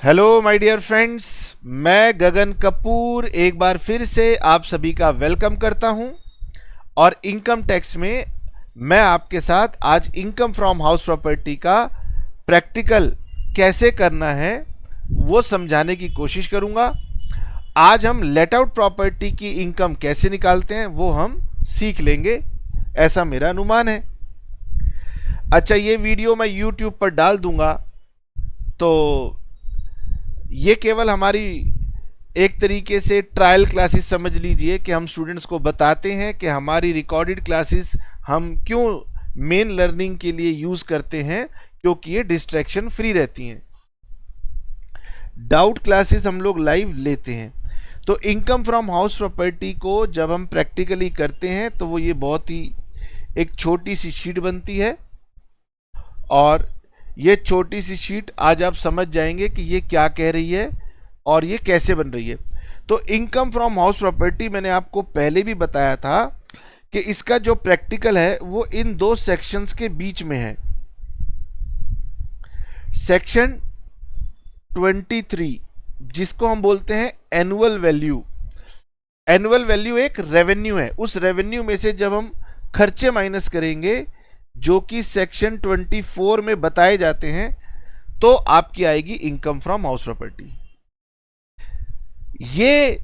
Hello my dear friends, मैं गगन कपूर एक बार फिर से आप सभी का वेलकम करता हूं। और इनकम टैक्स में मैं आपके साथ आज इनकम फ्रॉम हाउस प्रॉपर्टी का प्रैक्टिकल कैसे करना है वो समझाने की कोशिश करूंगा। आज हम लेट आउट प्रॉपर्टी की इनकम कैसे निकालते हैं वो हम सीख लेंगे, ऐसा मेरा अनुमान है। अच्छा, ये वीडियो मैं YouTube पर डाल दूंगा, तो ये केवल हमारी एक तरीके से ट्रायल क्लासेस समझ लीजिए कि हम स्टूडेंट्स को बताते हैं कि हमारी रिकॉर्डेड क्लासेस हम क्यों मेन लर्निंग के लिए यूज़ करते हैं, क्योंकि ये डिस्ट्रैक्शन फ्री रहती हैं। डाउट क्लासेस हम लोग लाइव लेते हैं। तो इनकम फ्रॉम हाउस प्रॉपर्टी को जब हम प्रैक्टिकली करते हैं तो वो ये बहुत ही एक छोटी सी शीट बनती है, और ये छोटी सी शीट आज आप समझ जाएंगे कि ये क्या कह रही है और ये कैसे बन रही है। तो इनकम फ्रॉम हाउस प्रॉपर्टी मैंने आपको पहले भी बताया था कि इसका जो प्रैक्टिकल है वो इन दो सेक्शंस के बीच में है। सेक्शन 23 जिसको हम बोलते हैं एनुअल वैल्यू। एनुअल वैल्यू एक रेवेन्यू है। उस रेवेन्यू में से जब हम खर्चे माइनस करेंगे जो कि सेक्शन 24 में बताए जाते हैं, तो आपकी आएगी इनकम फ्रॉम हाउस प्रॉपर्टी। ये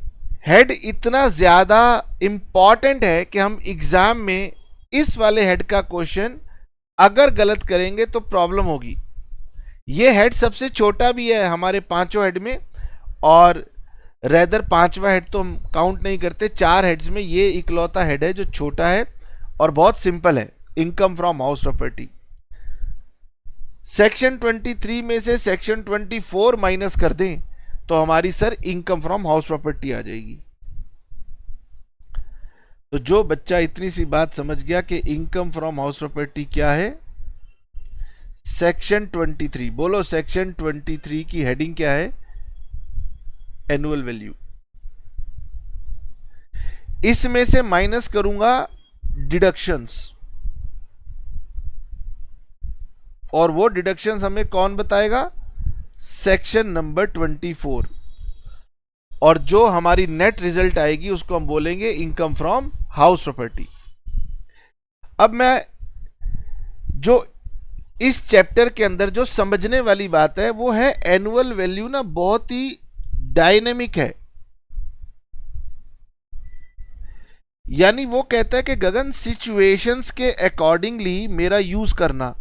हेड इतना ज्यादा इंपॉर्टेंट है कि हम एग्जाम में इस वाले हेड का क्वेश्चन अगर गलत करेंगे तो प्रॉब्लम होगी। ये हेड सबसे छोटा भी है हमारे पांचों हेड में, और रेदर पांचवा हेड तो हम काउंट नहीं करते। 4 हेड्स में ये इकलौता हेड है जो छोटा है और बहुत सिंपल है, income from house property. Section 23 में से सेक्शन 24 माइनस कर दें तो हमारी sir income from house property आ जाएगी। तो जो बच्चा इतनी सी बात समझ गया कि इनकम फ्रॉम हाउस प्रॉपर्टी क्या है, सेक्शन 23 बोलो। सेक्शन 23 की हेडिंग क्या है? Annual value. इसमें से माइनस करूंगा डिडक्शंस, और वो डिडक्शंस हमें कौन बताएगा? Section number 24। और जो हमारी नेट रिजल्ट आएगी उसको हम बोलेंगे इनकम फ्रॉम हाउस प्रॉपर्टी। अब मैं जो इस चैप्टर के अंदर जो समझने वाली बात है वो है एनुअल वैल्यू ना बहुत ही डायनेमिक है। यानी वो कहता है कि गगन सिचुएशंस के अकॉर्डिंगली मेरा यूज करना।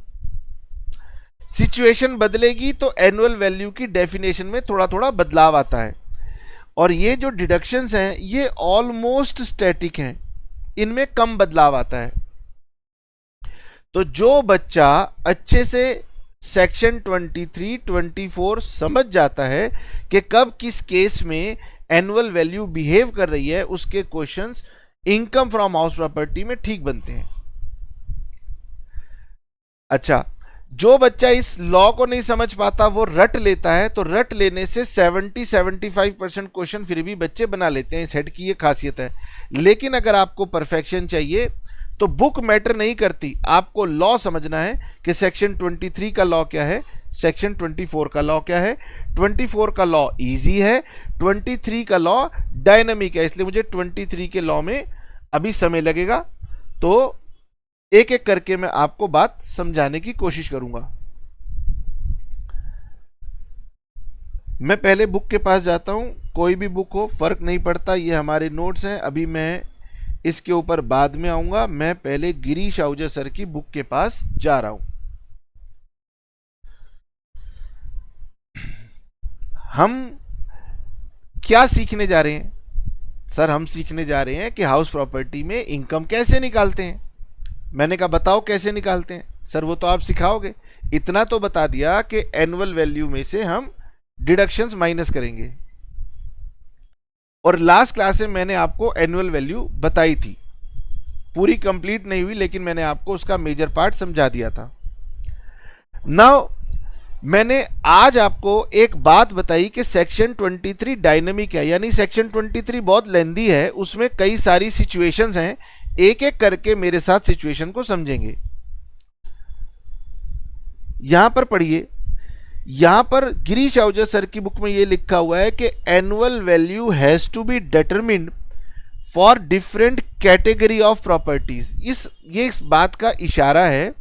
सिचुएशन बदलेगी तो एनुअल वैल्यू की डेफिनेशन में थोड़ा थोड़ा बदलाव आता है। और ये जो डिडक्शंस हैं ये ऑलमोस्ट स्टैटिक हैं, इनमें कम बदलाव आता है। तो जो बच्चा अच्छे से सेक्शन 23, 24 समझ जाता है कि कब किस केस में एनुअल वैल्यू बिहेव कर रही है, उसके questions income from house property में ठीक बनते हैं। अच्छा, जो बच्चा इस लॉ को नहीं समझ पाता वो रट लेता है, तो रट लेने से 70-75% क्वेश्चन फिर भी बच्चे बना लेते हैं। इस हेड की ये खासियत है। लेकिन अगर आपको परफेक्शन चाहिए तो बुक मैटर नहीं करती, आपको लॉ समझना है कि सेक्शन 23 का लॉ क्या है, सेक्शन 24 का लॉ क्या है। 24 का लॉ इजी है, 23 का लॉ डायनामिक है, इसलिए मुझे 23 के लॉ में अभी समय लगेगा। तो एक एक करके मैं आपको बात समझाने की कोशिश करूंगा। मैं पहले बुक के पास जाता हूं, कोई भी बुक हो फर्क नहीं पड़ता, ये हमारे नोट्स हैं। अभी मैं इसके ऊपर बाद में आऊंगा। मैं पहले गिरीश आहूजा सर की बुक के पास जा रहा हूं। हम क्या सीखने जा रहे हैं सर? हम सीखने जा रहे हैं कि हाउस प्रॉपर्टी में इनकम कैसे निकालते हैं। मैंने कहा बताओ कैसे निकालते हैं सर? वो तो आप सिखाओगे। इतना तो बता दिया कि एनुअल वैल्यू में से हम डिडक्शंस माइनस करेंगे, और लास्ट क्लास में मैंने आपको एनुअल वैल्यू बताई थी। पूरी कंप्लीट नहीं हुई लेकिन मैंने आपको उसका मेजर पार्ट समझा दिया था। नाउ मैंने आज आपको एक बात बताई कि सेक्शन 23 डायनेमिक है, यानी सेक्शन 23 बहुत लेंदी है, उसमें कई सारी सिचुएशंस हैं। एक एक करके मेरे साथ सिचुएशन को समझेंगे। यहां पर पढ़िए यहां पर गिरीश आहूजा सर की बुक में यह लिखा हुआ है कि annual value has to be determined for different category of properties. इस बात का इशारा है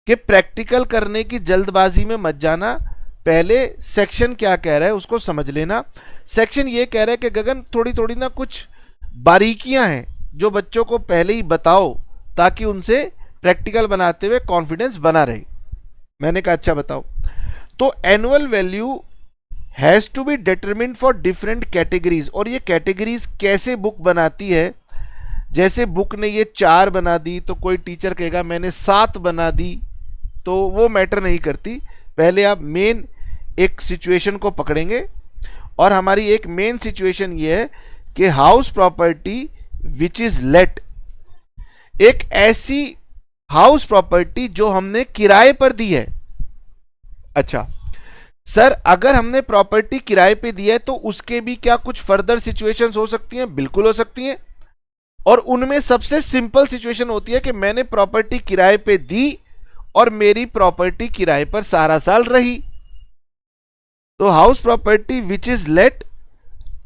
कि प्रैक्टिकल करने की जल्दबाजी में मत जाना, पहले सेक्शन क्या कह रहा है उसको समझ लेना। सेक्शन ये कह रहा है कि गगन थोड़ी थोड़ी ना कुछ बारीकियां हैं जो बच्चों को पहले ही बताओ ताकि उनसे प्रैक्टिकल बनाते हुए कॉन्फिडेंस बना रहे। मैंने कहा अच्छा बताओ। तो annual value has to be determined for different categories, और ये कैटेगरीज कैसे बुक बनाती है, जैसे बुक ने ये 4 बना दी तो कोई टीचर कहेगा मैंने 7 बना दी, तो वो मैटर नहीं करती। पहले आप मेन एक सिचुएशन को पकड़ेंगे, और हमारी एक मेन सिचुएशन ये है कि house property which is let, एक ऐसी हाउस प्रॉपर्टी जो हमने किराए पर दी है। अच्छा सर, अगर हमने प्रॉपर्टी किराए पे दी है तो उसके भी क्या कुछ फर्दर सिचुएशंस हो सकती हैं? बिल्कुल हो सकती हैं, और उनमें सबसे सिंपल सिचुएशन होती है कि मैंने प्रॉपर्टी किराए पे दी और मेरी प्रॉपर्टी किराए पर सारा साल रही। तो house property which is let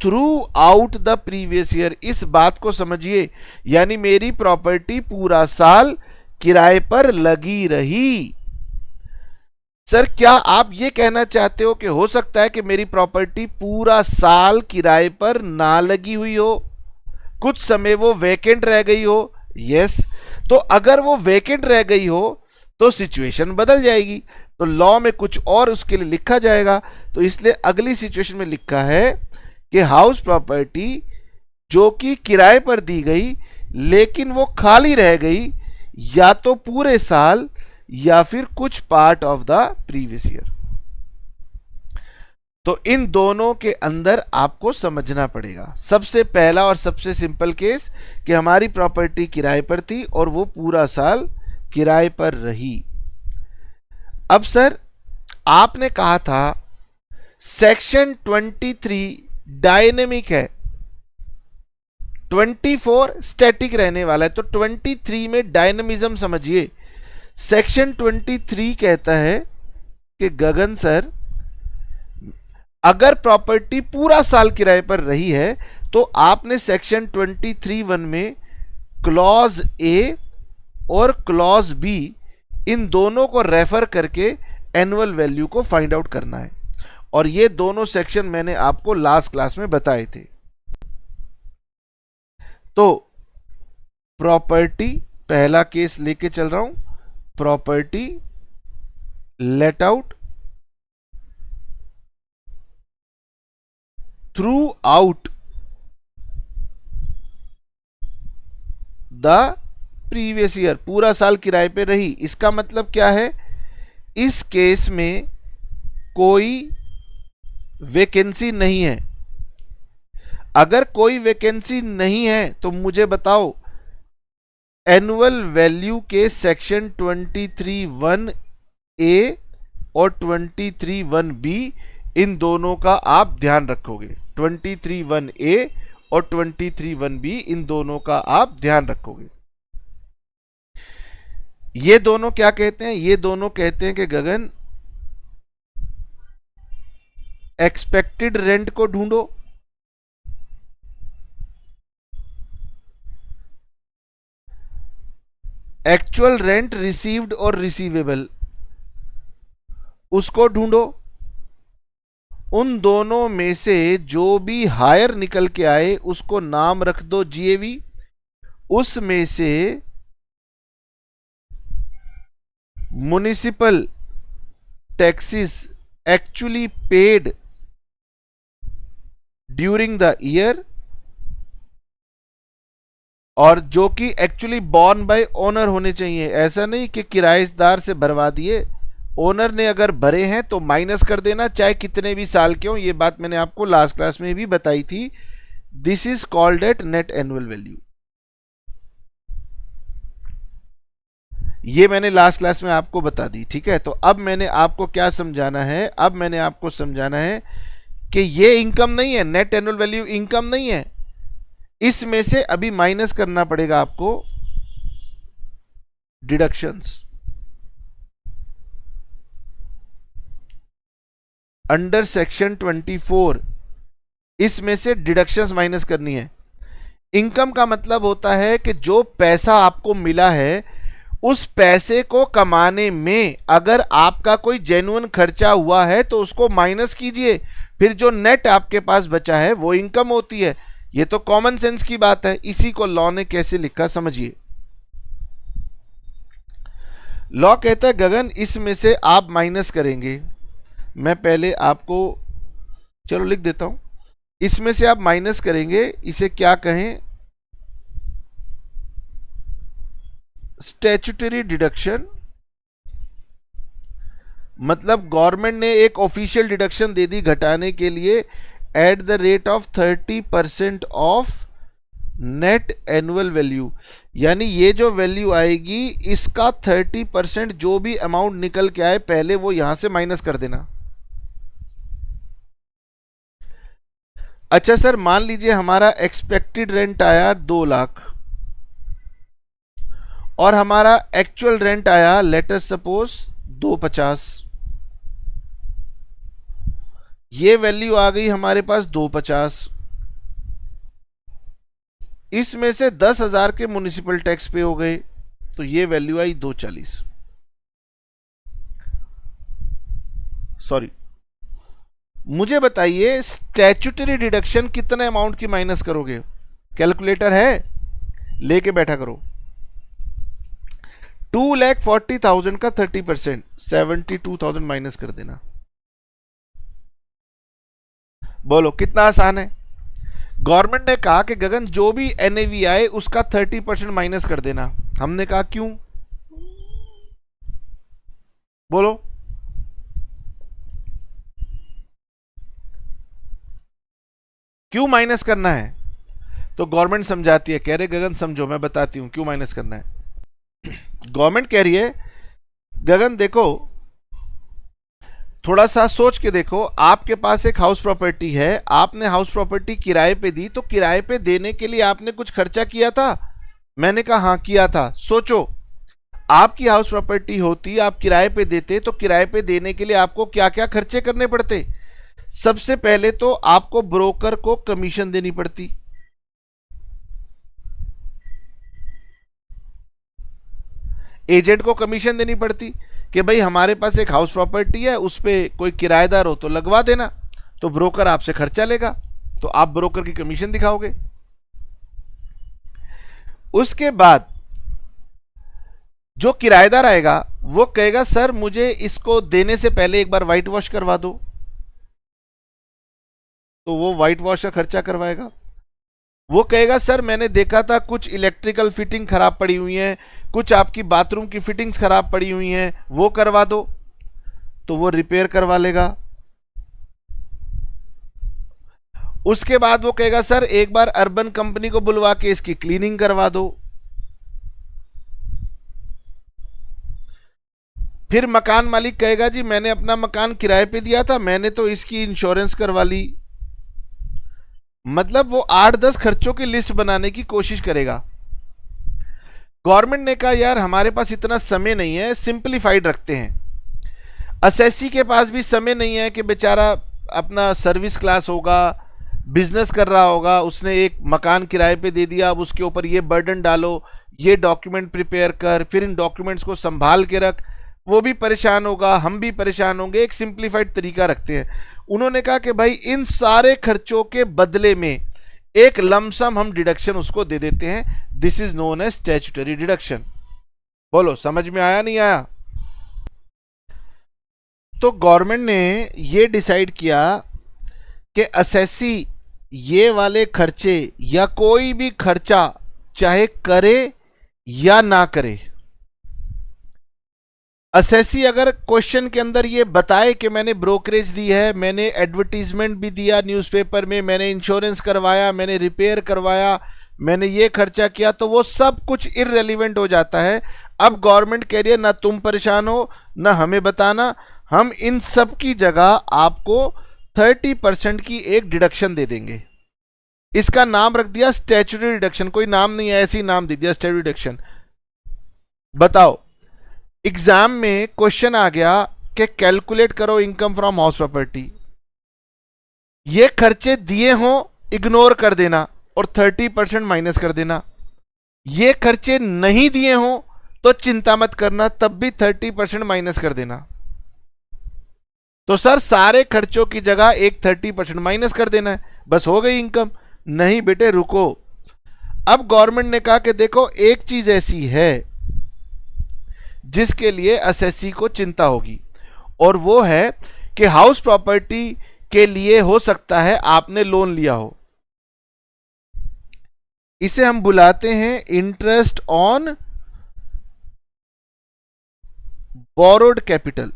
throughout the previous year, इस बात को समझिए, यानी मेरी प्रॉपर्टी पूरा साल किराए पर लगी रही। सर क्या आप ये कहना चाहते हो कि हो सकता है कि मेरी प्रॉपर्टी पूरा साल किराए पर ना लगी हुई हो, कुछ समय वो वेकेंट रह गई हो? यस। तो अगर वो वेकेंट रह गई हो तो सिचुएशन बदल जाएगी, तो लॉ में कुछ और उसके लिए लिखा जाएगा। तो इसलिए अगली सिचुएशन में लिखा है कि हाउस प्रॉपर्टी जो कि किराए पर दी गई लेकिन वो खाली रह गई, या तो पूरे साल या फिर कुछ part of the previous year. तो इन दोनों के अंदर आपको समझना पड़ेगा। सबसे पहला और सबसे सिंपल केस कि हमारी प्रॉपर्टी किराए पर थी और वो पूरा साल किराए पर रही। अब सर आपने कहा था सेक्शन 23 डायनेमिक है, 24 स्टैटिक रहने वाला है, तो 23 में डायनेमिज्म समझिए। सेक्शन 23 कहता है कि गगन सर अगर प्रॉपर्टी पूरा साल किराए पर रही है तो आपने सेक्शन 23(1) में क्लॉज ए और क्लॉज बी इन दोनों को रेफर करके एनुअल वैल्यू को फाइंड आउट करना है, और ये दोनों सेक्शन मैंने आपको लास्ट क्लास में बताए थे। तो प्रॉपर्टी पहला केस लेके चल रहा हूं, property let out through out the previous year, पूरा साल किराए पे रही। इसका मतलब क्या है? इस केस में कोई वैकेंसी नहीं है। अगर कोई वैकेंसी नहीं है तो मुझे बताओ एनुअल वैल्यू के सेक्शन 23(1)(a) और 23(1)(b इन दोनों का आप ध्यान रखोगे। 23(1)(a) और 23(1)(b इन दोनों का आप ध्यान रखोगे। ये दोनों क्या कहते हैं? ये दोनों कहते हैं कि गगन एक्सपेक्टेड रेंट को ढूंढो, एक्चुअल रेंट रिसीव्ड और रिसीवेबल उसको ढूंढो, उन दोनों में से जो भी हायर निकल के आए उसको नाम रख दो जीएवी, उसमें से municipal taxes actually paid during the year और जो कि एक्चुअली बॉर्न बाय ओनर होने चाहिए। ऐसा नहीं कि किराएदार से भरवा दिए, ओनर ने अगर भरे हैं तो माइनस कर देना चाहे कितने भी साल के हो। ये बात मैंने आपको लास्ट क्लास में भी बताई थी। This is called eight net annual value. ये मैंने लास्ट क्लास में आपको बता दी, ठीक है। तो अब मैंने आपको क्या समझाना है? अब मैंने आपको समझाना है कि ये इनकम नहीं है, नेट एनुअल वैल्यू इनकम नहीं है, इसमें से अभी माइनस करना पड़ेगा आपको डिडक्शंस। अंडर सेक्शन 24 इसमें से डिडक्शंस माइनस करनी है। इनकम का मतलब होता है कि जो पैसा आपको मिला है उस पैसे को कमाने में अगर आपका कोई जेन्युइन खर्चा हुआ है तो उसको माइनस कीजिए, फिर जो नेट आपके पास बचा है वो इनकम होती है। ये तो कॉमन सेंस की बात है। इसी को लॉ ने कैसे लिखा समझिए। लॉ कहता है गगन इसमें से आप माइनस करेंगे, मैं पहले आपको चलो लिख देता हूं, इसमें से आप माइनस करेंगे, इसे क्या कहें, स्टैट्यूटरी डिडक्शन। मतलब गवर्नमेंट ने एक ऑफिशियल डिडक्शन दे दी घटाने के लिए eight the rate of 30% of net annual value. यानी ये जो वैल्यू आएगी इसका 30% जो भी अमाउंट निकल के आए पहले वो यहां से माइनस कर देना। अच्छा सर मान लीजिए हमारा एक्सपेक्टेड रेंट आया 2 लाख और हमारा एक्चुअल रेंट आया लेट अस सपोज 250। ये वैल्यू आ गई हमारे पास 250। इसमें से 10,000 के म्युनिसिपल टैक्स पे हो गए तो ये वैल्यू आई 240। सॉरी, मुझे बताइए स्टैट्यूटरी डिडक्शन कितने अमाउंट की माइनस करोगे? कैलकुलेटर है, लेके बैठा करो। 2,40,000 का 30% 72,000 माइनस कर देना। बोलो कितना आसान है। गवर्नमेंट ने कहा कि गगन जो भी एनएवी आए उसका 30% माइनस कर देना। हमने कहा क्यों? बोलो। क्यों माइनस करना है? तो गवर्नमेंट समझाती है, कह रहे गगन समझो, मैं बताती हूं क्यों माइनस करना है। गवर्नमेंट कह रही है गगन देखो, थोड़ा सा सोच के देखो, आपके पास एक हाउस प्रॉपर्टी है, आपने हाउस प्रॉपर्टी किराए पे दी, तो किराए पे देने के लिए आपने कुछ खर्चा किया था? मैंने कहा हाँ किया था। सोचो आपकी हाउस प्रॉपर्टी होती, आप किराए पे देते, तो किराए पे देने के लिए आपको क्या क्या खर्चे करने पड़ते? सबसे पहले तो आपको ब्रोकर को कमीशन देनी पड़ती, एजेंट को कमीशन देनी पड़ती कि भाई हमारे पास एक हाउस प्रॉपर्टी है, उस पर कोई किराएदार हो तो लगवा देना। तो ब्रोकर आपसे खर्चा लेगा, तो आप ब्रोकर की कमीशन दिखाओगे। उसके बाद जो किराएदार आएगा वो कहेगा सर मुझे इसको देने से पहले एक बार व्हाइट वॉश करवा दो, तो वो व्हाइट वॉश का खर्चा करवाएगा। वो कहेगा सर मैंने देखा था कुछ इलेक्ट्रिकल फिटिंग खराब पड़ी हुई है, कुछ आपकी बाथरूम की फिटिंग्स खराब पड़ी हुई हैं, वो करवा दो, तो वो रिपेयर करवा लेगा। उसके बाद वो कहेगा सर एक बार अर्बन कंपनी को बुलवा के इसकी क्लीनिंग करवा दो। फिर मकान मालिक कहेगा जी मैंने अपना मकान किराए पे दिया था, मैंने तो इसकी इंश्योरेंस करवा ली। मतलब वो 8-10 खर्चों की लिस्ट बनाने की कोशिश करेगा। गवर्नमेंट ने कहा यार हमारे पास इतना समय नहीं है, सिंपलीफाइड रखते हैं। असेसी के पास भी समय नहीं है कि बेचारा अपना सर्विस क्लास होगा, बिजनेस कर रहा होगा, उसने एक मकान किराए पे दे दिया, अब उसके ऊपर ये बर्डन डालो, ये डॉक्यूमेंट प्रिपेयर कर, फिर इन डॉक्यूमेंट्स को संभाल के रख, वो भी परेशान होगा, हम भी परेशान होंगे। एक सिंप्लीफाइड तरीका रखते हैं। उन्होंने कहा कि भाई इन सारे खर्चों के बदले में एक लमसम हम डिडक्शन उसको दे देते हैं, this is known as statutory deduction. बोलो समझ में आया नहीं आया? तो गवर्नमेंट ने ये डिसाइड किया कि असेसी ये वाले खर्चे या कोई भी खर्चा चाहे करे या ना करे, असेसी अगर क्वेश्चन के अंदर ये बताए कि मैंने ब्रोकरेज दी है, मैंने एडवर्टीजमेंट भी दिया न्यूज़पेपर में, मैंने इंश्योरेंस करवाया, मैंने रिपेयर करवाया, मैंने ये खर्चा किया, तो वो सब कुछ इररेलेवेंट हो जाता है। अब गवर्नमेंट कह रही है ना तुम परेशान हो ना हमें बताना, हम इन सब की जगह आपको 30% की एक डिडक्शन दे देंगे। इसका नाम रख दिया स्टैट्यूटरी डिडक्शन। कोई नाम नहीं है, ऐसी नाम दे दिया स्टैट्यूटरी डिडक्शन। बताओ एग्जाम में क्वेश्चन आ गया कि कैलकुलेट करो इनकम फ्रॉम हाउस प्रॉपर्टी, ये खर्चे दिए हों इग्नोर कर देना और 30% माइनस कर देना। ये खर्चे नहीं दिए हों तो चिंता मत करना, तब भी 30% माइनस कर देना। तो सर सारे खर्चों की जगह एक 30% माइनस कर देना है, बस हो गई इनकम। नहीं बेटे रुको, अब गवर्नमेंट ने कहा कि देखो एक चीज ऐसी है जिसके लिए एसएससी को चिंता होगी, और वो है कि हाउस प्रॉपर्टी के लिए हो सकता है आपने लोन लिया हो। इसे हम बुलाते हैं इंटरेस्ट ऑन बोरोड कैपिटल।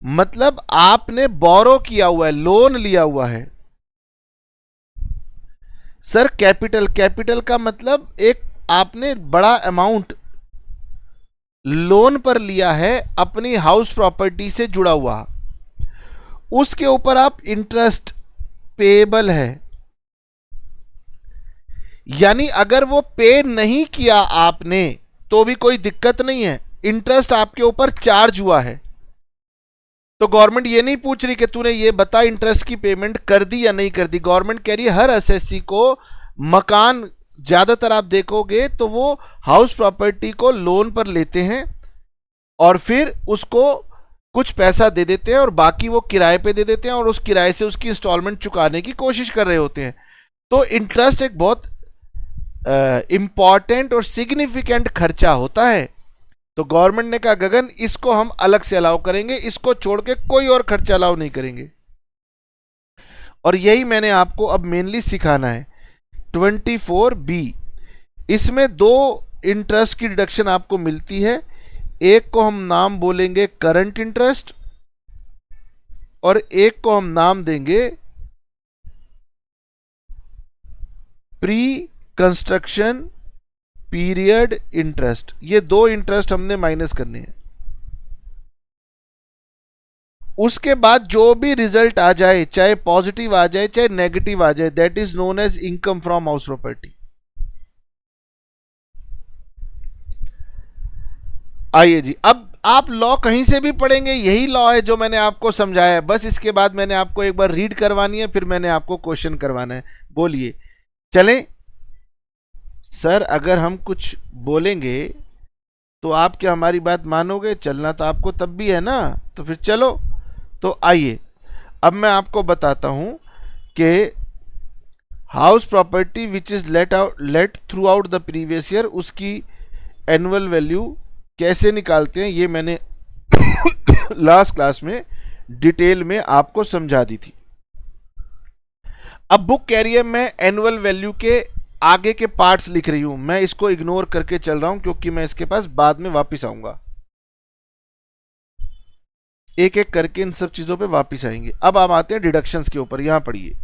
मतलब आपने बोरो किया हुआ है, लोन लिया हुआ है। सर कैपिटल, कैपिटल का मतलब एक आपने बड़ा अमाउंट लोन पर लिया है अपनी हाउस प्रॉपर्टी से जुड़ा हुआ, उसके ऊपर आप इंटरेस्ट पेएबल है। यानी अगर वो पे नहीं किया आपने तो भी कोई दिक्कत नहीं है, इंटरेस्ट आपके ऊपर चार्ज हुआ है। तो गवर्नमेंट ये नहीं पूछ रही कि तूने ये बता इंटरेस्ट की पेमेंट कर दी या नहीं कर दी। गवर्नमेंट कह रही है हर एसएससी को मकान, ज्यादातर आप देखोगे तो वो हाउस प्रॉपर्टी को लोन पर लेते हैं और फिर उसको कुछ पैसा दे देते हैं और बाकी वो किराए पे दे देते हैं और उस किराए से उसकी इंस्टॉलमेंट चुकाने की कोशिश कर रहे होते हैं। तो इंटरेस्ट एक बहुत इंपॉर्टेंट और सिग्निफिकेंट खर्चा होता है। तो गवर्नमेंट ने कहा गगन इसको हम अलग से अलाउ करेंगे, इसको छोड़ के कोई और खर्चा अलाउ नहीं करेंगे। और यही मैंने आपको अब मेनली सिखाना है। 24B, इसमें दो इंटरेस्ट की डिडक्शन आपको मिलती है। एक को हम नाम बोलेंगे करंट इंटरेस्ट और एक को हम नाम देंगे प्री कंस्ट्रक्शन पीरियड इंटरेस्ट। ये दो इंटरेस्ट हमने माइनस करने हैं। उसके बाद जो भी रिजल्ट आ जाए, चाहे पॉजिटिव आ जाए चाहे नेगेटिव आ जाए, that is known as income from house property. आइए जी, अब आप लॉ कहीं से भी पढ़ेंगे, यही लॉ है जो मैंने आपको समझाया है। बस इसके बाद मैंने आपको एक बार रीड करवानी है, फिर मैंने आपको क्वेश्चन करवाना है। बोलिए, चलें। सर अगर हम कुछ बोलेंगे तो आप क्या हमारी बात मानोगे? चलना तो आपको तब भी है ना, तो फिर चलो। तो आइए अब मैं आपको बताता हूं कि house property which is let throughout the previous year, उसकी एनुअल वैल्यू कैसे निकालते हैं, ये मैंने लास्ट क्लास में डिटेल में आपको समझा दी थी। अब बुक कैरियर में एनुअल वैल्यू के आगे के पार्ट्स लिख रही हूं, मैं इसको इग्नोर करके चल रहा हूं क्योंकि मैं इसके पास बाद में वापस आऊंगा। एक एक करके इन सब चीजों पे वापस आएंगे। अब आप आते हैं डिडक्शंस के ऊपर। यहां पढ़िए,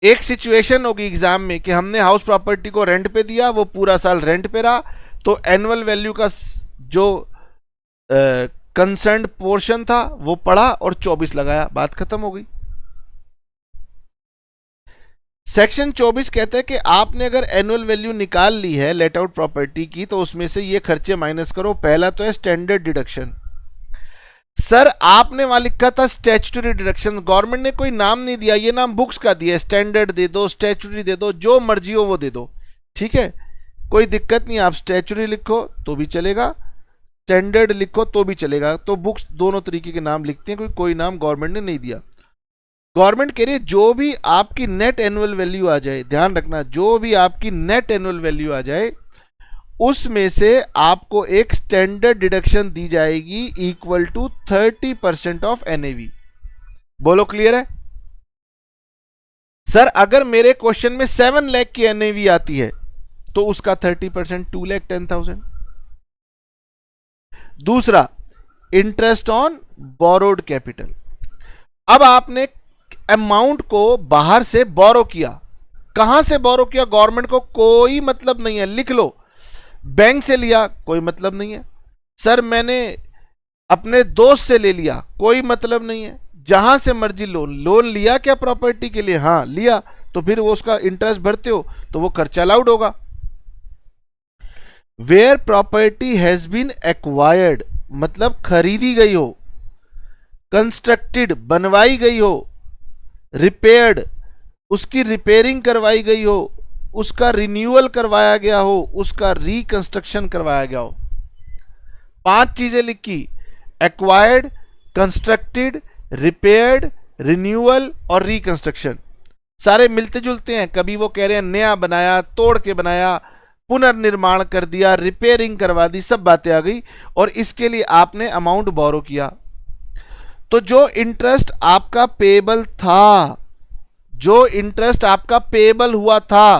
एक सिचुएशन होगी एग्जाम में कि हमने हाउस प्रॉपर्टी को रेंट पे दिया, वो पूरा साल रेंट पे रहा, तो एनुअल वैल्यू का जो कंसर्न पोर्शन था वो पढ़ा और 24 लगाया, बात खत्म हो गई। सेक्शन 24 कहता है कि आपने अगर एनुअल वैल्यू निकाल ली है लेट आउट प्रॉपर्टी की, तो उसमें से ये खर्चे माइनस करो। पहला तो है स्टैंडर्ड डिडक्शन। सर आपने वहां लिखा था स्टैट्यूटरी डिडक्शन, गवर्नमेंट ने कोई नाम नहीं दिया, ये नाम बुक्स का दिया। स्टैंडर्ड दे दो, स्टैट्यूटरी दे दो, जो मर्जी हो वो दे दो, ठीक है, कोई दिक्कत नहीं। आप स्टैट्यूटरी लिखो तो भी चलेगा, स्टैंडर्ड लिखो तो भी चलेगा। तो बुक्स दोनों तरीके के नाम लिखते हैं, कोई नाम गवर्नमेंट ने नहीं दिया। गवर्नमेंट कह रही है जो भी आपकी नेट एनुअल वैल्यू आ जाए, ध्यान रखना, जो भी आपकी नेट एनुअल वैल्यू आ जाए उसमें से आपको एक स्टैंडर्ड डिडक्शन दी जाएगी इक्वल टू 30% ऑफ एनएवी। बोलो क्लियर है? सर अगर मेरे क्वेश्चन में 7 लाख की एनएवी आती है तो उसका 30% 2,10,000। दूसरा, इंटरेस्ट ऑन बोरोड कैपिटल। अब आपने अमाउंट को बाहर से बोरो किया, कहां से बोरो किया गवर्नमेंट को कोई मतलब नहीं है, लिख लो। बैंक से लिया कोई मतलब नहीं है। सर मैंने अपने दोस्त से ले लिया कोई मतलब नहीं है। जहां से मर्जी लोन लिया क्या प्रॉपर्टी के लिए? हाँ लिया, तो फिर वो उसका इंटरेस्ट भरते हो तो वो खर्चा अलाउड होगा। Where property has been acquired, मतलब खरीदी गई हो, कंस्ट्रक्टेड बनवाई गई हो, रिपेयर्ड उसकी रिपेयरिंग करवाई गई हो, उसका रिन्यूअल करवाया गया हो, उसका रिकंस्ट्रक्शन करवाया गया हो। 5 चीजें लिखी, एक्वायर्ड, कंस्ट्रक्टेड, रिपेयर्ड, रिन्यूअल और रिकंस्ट्रक्शन। सारे मिलते जुलते हैं। कभी वो कह रहे हैं नया बनाया, तोड़ के बनाया, पुनर्निर्माण कर दिया, रिपेयरिंग करवा दी, सब बातें आ गई। और इसके लिए आपने अमाउंट बोरो किया। तो जो इंटरेस्ट आपका पेएबल था, जो इंटरेस्ट आपका पेएबल हुआ था,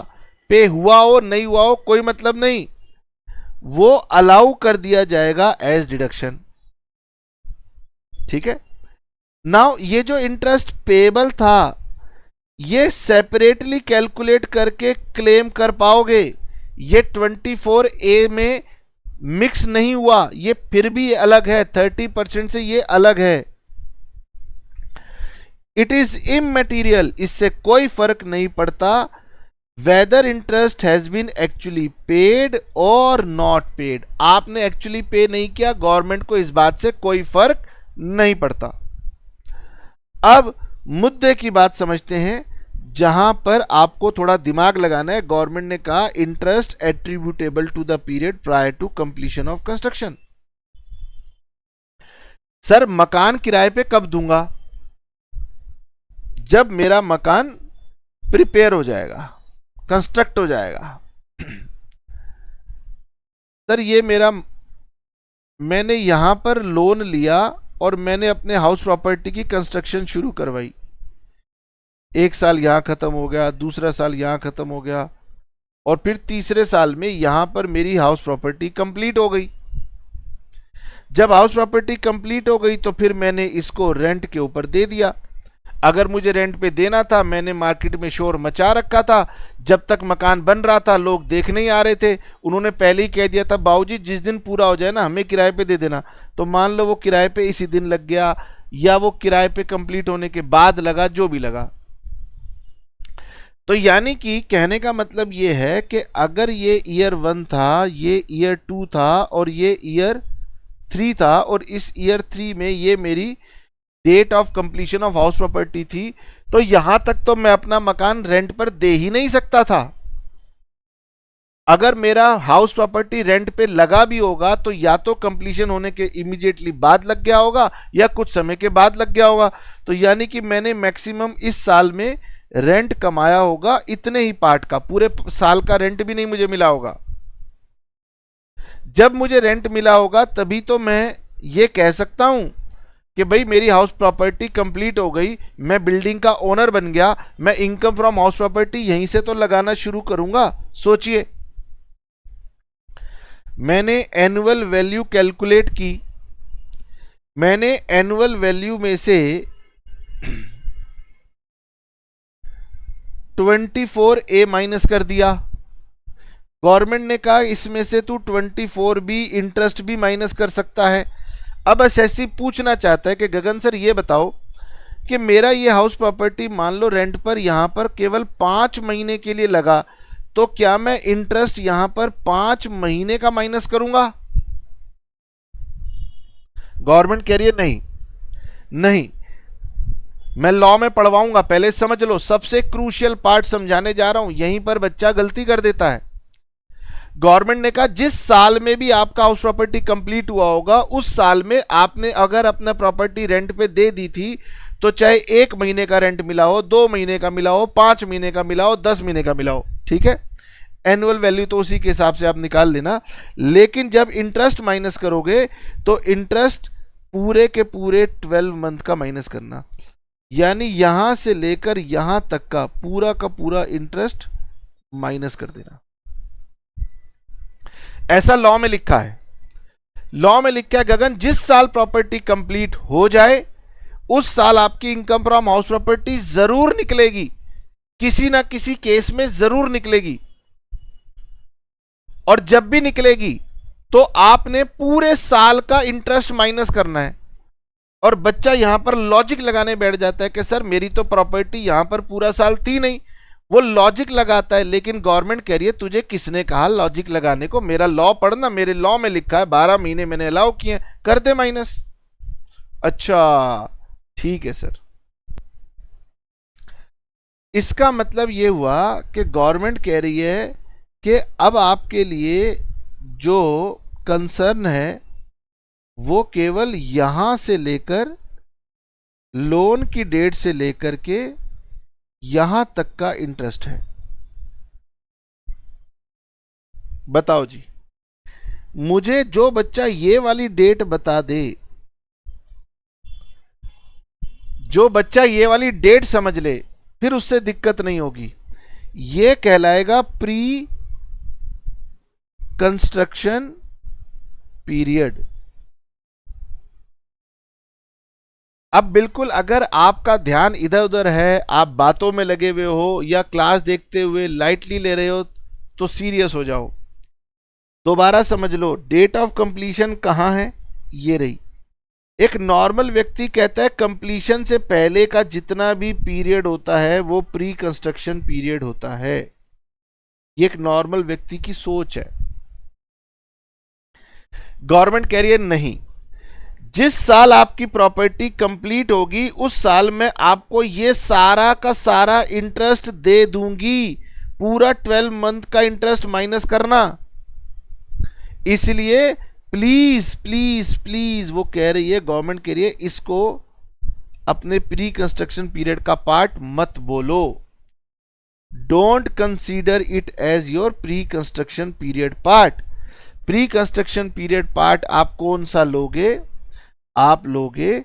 पे हुआ हो नहीं हुआ हो कोई मतलब नहीं, वो अलाउ कर दिया जाएगा एज डिडक्शन। ठीक है। नाउ ये जो इंटरेस्ट पेएबल था, ये सेपरेटली कैलकुलेट करके क्लेम कर पाओगे। ये 24A में मिक्स नहीं हुआ, ये फिर भी अलग है, 30% से ये अलग है। इट इज इमैटेरियल, इससे कोई फर्क नहीं पड़ता whether interest has been actually paid और नॉट पेड। आपने एक्चुअली पे नहीं किया, गवर्नमेंट को इस बात से कोई फर्क नहीं पड़ता। अब मुद्दे की बात समझते हैं, जहां पर आपको थोड़ा दिमाग लगाना है। गवर्नमेंट ने कहा interest attributable to the period prior to completion of construction. Sir मकान किराए पे कब दूंगा? जब मेरा मकान प्रिपेयर हो जाएगा, कंस्ट्रक्ट हो जाएगा। सर ये मेरा, मैंने यहां पर लोन लिया और मैंने अपने हाउस प्रॉपर्टी की कंस्ट्रक्शन शुरू करवाई। 1 साल यहां खत्म हो गया, दूसरा साल यहां खत्म हो गया, और फिर तीसरे साल में यहां पर मेरी हाउस प्रॉपर्टी कंप्लीट हो गई। जब हाउस प्रॉपर्टी कंप्लीट हो गई तो फिर मैंने इसको रेंट के ऊपर दे दिया। अगर मुझे रेंट पे देना था, मैंने मार्केट में शोर मचा रखा था। जब तक मकान बन रहा था लोग देखने ही आ रहे थे, उन्होंने पहले ही कह दिया था बाबूजी जिस दिन पूरा हो जाए ना हमें किराए पे दे देना। तो मान लो वो किराए पे इसी दिन लग गया, या वो किराए पे कंप्लीट होने के बाद लगा, जो भी लगा। तो यानी कि कहने का मतलब ये है कि अगर ये ईयर 1 था, ये ईयर 2 था और ये ईयर 3 था, और इस ईयर 3 में ये मेरी date of completion of house property थी, तो यहां तक तो मैं अपना मकान रेंट पर दे ही नहीं सकता था। अगर मेरा हाउस प्रॉपर्टी रेंट पे लगा भी होगा तो या तो कंप्लीशन होने के इमीडिएटली बाद लग गया होगा या कुछ समय के बाद लग गया होगा। तो यानी कि मैंने मैक्सिमम इस साल में रेंट कमाया होगा इतने ही पार्ट का, पूरे साल का रेंट भी नहीं मुझे मिला होगा। जब मुझे रेंट मिला होगा तभी तो मैं ये कह सकता हूं कि भाई मेरी हाउस प्रॉपर्टी कंप्लीट हो गई, मैं बिल्डिंग का ओनर बन गया, मैं इनकम फ्रॉम हाउस प्रॉपर्टी यहीं से तो लगाना शुरू करूंगा। सोचिए, मैंने एनुअल वैल्यू कैलकुलेट की, मैंने एनुअल वैल्यू में से 24A माइनस कर दिया। गवर्नमेंट ने कहा इसमें से तू 24B इंटरेस्ट भी माइनस कर सकता है। अब एसएससी पूछना चाहता है कि गगन सर ये बताओ कि मेरा ये हाउस प्रॉपर्टी मान लो रेंट पर यहां पर केवल 5 महीने के लिए लगा, तो क्या मैं इंटरेस्ट यहां पर 5 महीने का माइनस करूंगा? गवर्नमेंट कह रही है नहीं नहीं, मैं लॉ में पढ़वाऊंगा, पहले समझ लो। सबसे क्रूशियल पार्ट समझाने जा रहा हूं, यहीं पर बच्चा गलती कर देता है। गवर्नमेंट ने कहा जिस साल में भी आपका हाउस प्रॉपर्टी कंप्लीट हुआ होगा उस साल में आपने अगर अपना प्रॉपर्टी रेंट पे दे दी थी, तो चाहे 1 महीने का रेंट मिला हो, 2 महीने का मिला हो, 5 महीने का मिला हो, 10 महीने का मिला हो, ठीक है, एनुअल वैल्यू तो उसी के हिसाब से आप निकाल लेना। लेकिन जब इंटरेस्ट माइनस करोगे तो इंटरेस्ट पूरे के पूरे 12 मंथ का माइनस करना, यानी यहां से लेकर यहां तक का पूरा इंटरेस्ट माइनस कर देना। ऐसा लॉ में लिखा है। लॉ में लिखा है गगन जिस साल प्रॉपर्टी कंप्लीट हो जाए उस साल आपकी इनकम फ्रॉम हाउस प्रॉपर्टी जरूर निकलेगी, किसी ना किसी केस में जरूर निकलेगी। और जब भी निकलेगी तो आपने पूरे साल का इंटरेस्ट माइनस करना है। और बच्चा यहां पर लॉजिक लगाने बैठ जाता है कि सर मेरी तो प्रॉपर्टी यहां पर पूरा साल थी नहीं, वो लॉजिक लगाता है, लेकिन गवर्नमेंट कह रही है तुझे किसने कहा लॉजिक लगाने को, मेरा लॉ पढ़ना, मेरे लॉ में लिखा है 12 महीने मैंने अलाउ किए, कर दे माइनस। अच्छा ठीक है सर। इसका मतलब ये हुआ कि गवर्नमेंट कह रही है कि अब आपके लिए जो कंसर्न है वो केवल यहां से लेकर लोन की डेट से लेकर के यहां तक का इंटरेस्ट है। बताओ जी, मुझे जो बच्चा ये वाली डेट बता दे, जो बच्चा ये वाली डेट समझ ले, फिर उससे दिक्कत नहीं होगी। ये कहलाएगा प्री कंस्ट्रक्शन पीरियड। अब बिल्कुल अगर आपका ध्यान इधर उधर है, आप बातों में लगे हुए हो या क्लास देखते हुए लाइटली ले रहे हो, तो सीरियस हो जाओ। दोबारा समझ लो, डेट ऑफ कंप्लीशन कहां है, ये रही। एक नॉर्मल व्यक्ति कहता है कंप्लीशन से पहले का जितना भी पीरियड होता है वो प्री कंस्ट्रक्शन पीरियड होता है। ये एक नॉर्मल व्यक्ति की सोच है। गवर्नमेंट कह रही है नहीं, जिस साल आपकी प्रॉपर्टी कंप्लीट होगी उस साल में आपको ये सारा का सारा इंटरेस्ट दे दूंगी, पूरा 12 मंथ का इंटरेस्ट माइनस करना। इसलिए प्लीज प्लीज प्लीज वो कह रही है, गवर्नमेंट कह रही है इसको अपने प्री कंस्ट्रक्शन पीरियड का पार्ट मत बोलो। Don't consider it as your pre construction period part. Pre construction period part आप कौन सा लोगे, आप लोगे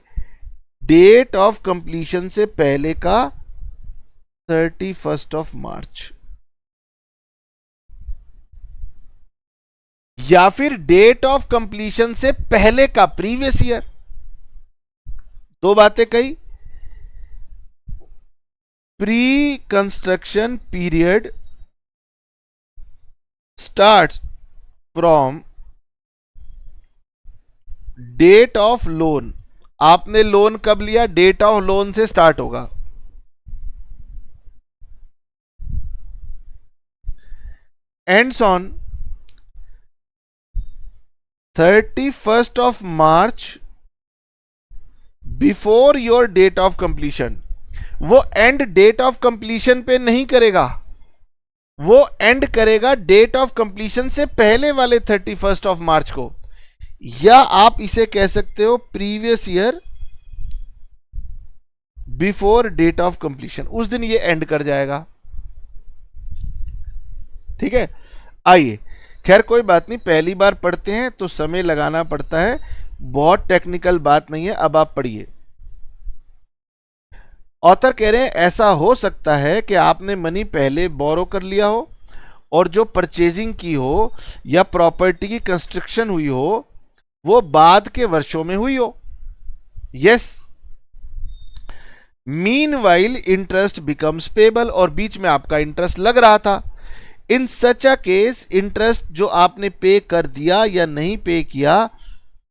डेट ऑफ कंप्लीशन से पहले का 31 मार्च, या फिर डेट ऑफ कंप्लीशन से पहले का प्रीवियस ईयर। दो बातें कही। Pre construction period starts from date of loan. आपने लोन कब लिया, डेट ऑफ लोन से स्टार्ट होगा। Ends on 31 March before your date of completion. वो एंड डेट ऑफ कंप्लीशन पे नहीं करेगा, वो एंड करेगा डेट ऑफ कंप्लीशन से पहले वाले 31 मार्च को, या आप इसे कह सकते हो previous year before date of completion. उस दिन ये एंड कर जाएगा। ठीक है, आइए, खैर कोई बात नहीं, पहली बार पढ़ते हैं तो समय लगाना पड़ता है, बहुत टेक्निकल बात नहीं है। अब आप पढ़िए। ऑथर कह रहे हैं ऐसा हो सकता है कि आपने मनी पहले बोरो कर लिया हो और जो परचेजिंग की हो या प्रॉपर्टी की कंस्ट्रक्शन हुई हो वो बाद के वर्षों में हुई हो। Yes, meanwhile interest becomes payable, और बीच में आपका इंटरेस्ट लग रहा था। इन सच अ केस, इंटरेस्ट जो आपने पे कर दिया या नहीं पे किया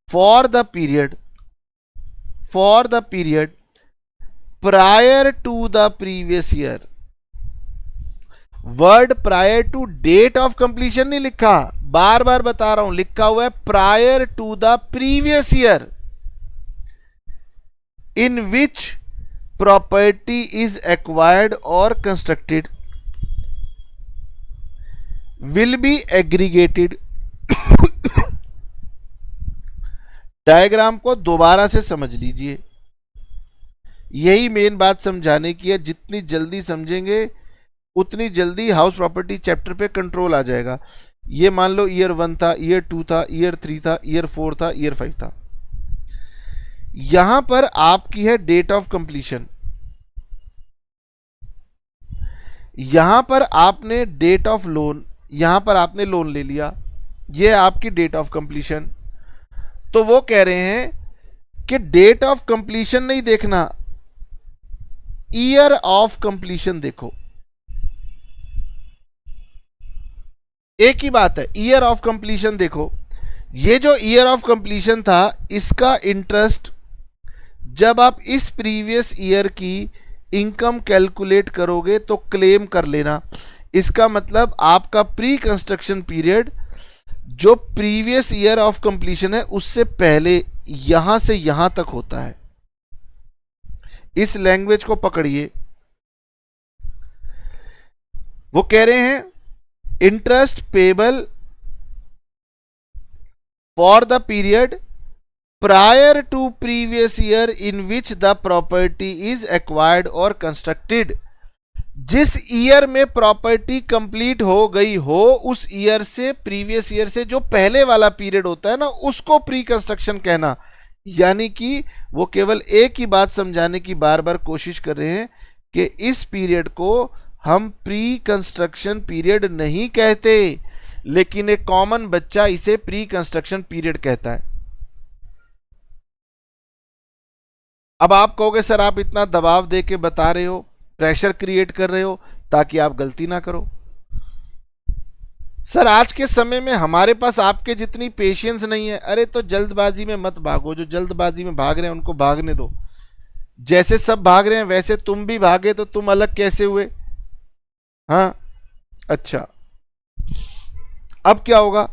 for the period prior to the previous year. Word prior to date of completion नहीं लिखा, बार बार बता रहा हूं, लिखा हुआ है prior to the previous year in which property is acquired और constructed will be aggregated। Diagram को दोबारा से समझ लीजिए, यही मेन बात समझाने की है। जितनी जल्दी समझेंगे उतनी जल्दी हाउस प्रॉपर्टी चैप्टर पे कंट्रोल आ जाएगा। ये मान लो ईयर 1 था, ईयर 2 था, ईयर 3 था, ईयर 4 था, ईयर 5 था। यहां पर आपकी है डेट ऑफ कंप्लीशन, यहां पर आपने डेट ऑफ लोन, यहां पर आपने लोन ले लिया, ये आपकी डेट ऑफ कंप्लीशन। तो वो कह रहे हैं कि डेट ऑफ कंप्लीशन नहीं देखना, ईयर ऑफ कंप्लीशन देखो। एक ही बात है, ईयर ऑफ कंप्लीशन देखो। ये जो ईयर ऑफ कंप्लीशन था, इसका इंटरेस्ट जब आप इस प्रीवियस ईयर की इनकम कैलकुलेट करोगे तो क्लेम कर लेना। इसका मतलब आपका प्री कंस्ट्रक्शन पीरियड जो प्रीवियस ईयर ऑफ कंप्लीशन है उससे पहले यहां से यहां तक होता है। इस लैंग्वेज को पकड़िए। वो कह रहे हैं interest payable for the period prior to previous year in which the property is acquired और कंस्ट्रक्टेड। जिस ईयर में प्रॉपर्टी कंप्लीट हो गई हो उस ईयर से, प्रीवियस ईयर से जो पहले वाला पीरियड होता है ना, उसको प्री कंस्ट्रक्शन कहना। यानी कि वो केवल एक ही बात समझाने की बार बार कोशिश कर रहे हैं कि इस पीरियड को हम प्री कंस्ट्रक्शन पीरियड नहीं कहते, लेकिन एक कॉमन बच्चा इसे प्री कंस्ट्रक्शन पीरियड कहता है। अब आप कहोगे सर आप इतना दबाव दे के बता रहे हो, प्रेशर क्रिएट कर रहे हो ताकि आप गलती ना करो। सर आज के समय में हमारे पास आपके जितनी पेशेंस नहीं है। अरे तो जल्दबाजी में मत भागो, जो जल्दबाजी में भाग रहे हैं उनको भागने दो। जैसे सब भाग रहे हैं वैसे तुम भी भागे तो तुम अलग कैसे हुए? हाँ अच्छा, अब क्या होगा?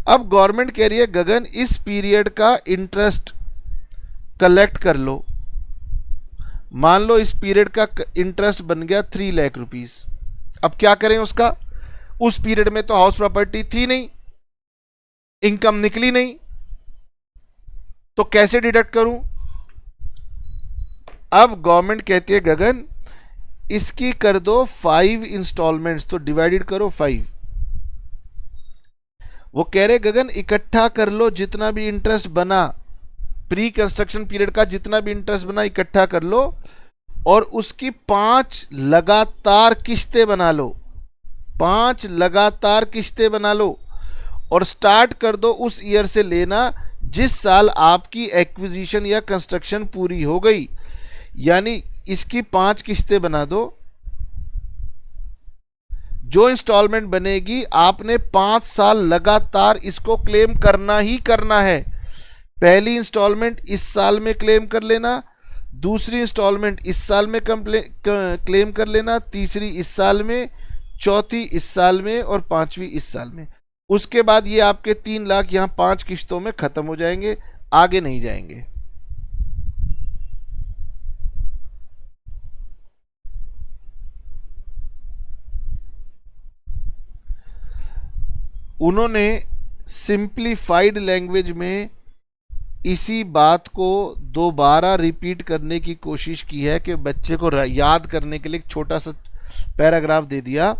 अब गवर्नमेंट कह रही है गगन इस पीरियड का इंटरेस्ट कलेक्ट कर लो। मान लो इस पीरियड का इंटरेस्ट बन गया 3 लाख रुपीस। अब क्या करें उसका? उस पीरियड में तो हाउस प्रॉपर्टी थी नहीं, इनकम निकली नहीं, तो कैसे डिडक्ट करूं? अब गवर्नमेंट कहती है गगन इसकी कर दो 5 इंस्टॉलमेंट्स, तो डिवाइडेड करो 5। वो कह रहे गगन इकट्ठा कर लो जितना भी इंटरेस्ट बना, प्री कंस्ट्रक्शन पीरियड का जितना भी इंटरेस्ट बना इकट्ठा कर लो और उसकी 5 लगातार किश्तें बना लो। 5 लगातार किश्तें बना लो और स्टार्ट कर दो उस ईयर से लेना जिस साल आपकी एक्विजिशन या कंस्ट्रक्शन पूरी हो गई। यानी इसकी 5 किश्तें बना दो। जो इंस्टॉलमेंट बनेगी आपने 5 साल लगातार इसको क्लेम करना ही करना है। पहली इंस्टॉलमेंट इस साल में क्लेम कर लेना, दूसरी इंस्टॉलमेंट इस साल में क्लेम कर लेना, तीसरी इस साल में, चौथी इस साल में और 5वीं इस साल में। उसके बाद ये आपके 3 लाख यहां 5 किश्तों में खत्म हो जाएंगे, आगे नहीं जाएंगे। उन्होंने सिंप्लीफाइड लैंग्वेज में इसी बात को दोबारा रिपीट करने की कोशिश की है कि बच्चे को याद करने के लिए एक छोटा सा पैराग्राफ दे दिया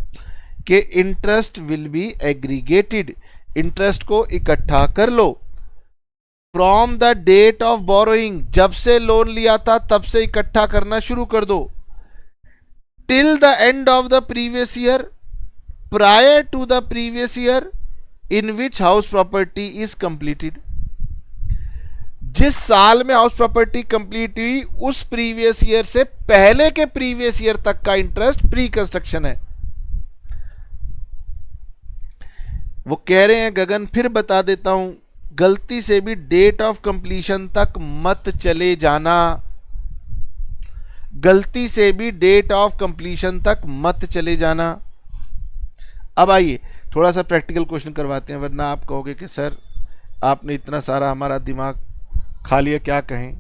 कि interest will be aggregated, interest को इकट्ठा कर लो from the date of borrowing, जब से लोन लिया था तब से इकट्ठा करना शुरू कर दो, till the end of the previous year, prior to the previous year in which house property is completed. जिस साल में हाउस प्रॉपर्टी कंप्लीट हुई उस प्रीवियस ईयर से पहले के प्रीवियस ईयर तक का इंटरेस्ट प्री कंस्ट्रक्शन है। वो कह रहे हैं गगन फिर बता देता हूं, गलती से भी डेट ऑफ कंप्लीशन तक मत चले जाना, गलती से भी डेट ऑफ कंप्लीशन तक मत चले जाना। अब आइए थोड़ा सा प्रैक्टिकल क्वेश्चन करवाते हैं, वरना आप कहोगे कि सर आपने इतना सारा हमारा दिमाग खा लिया, क्या कहें।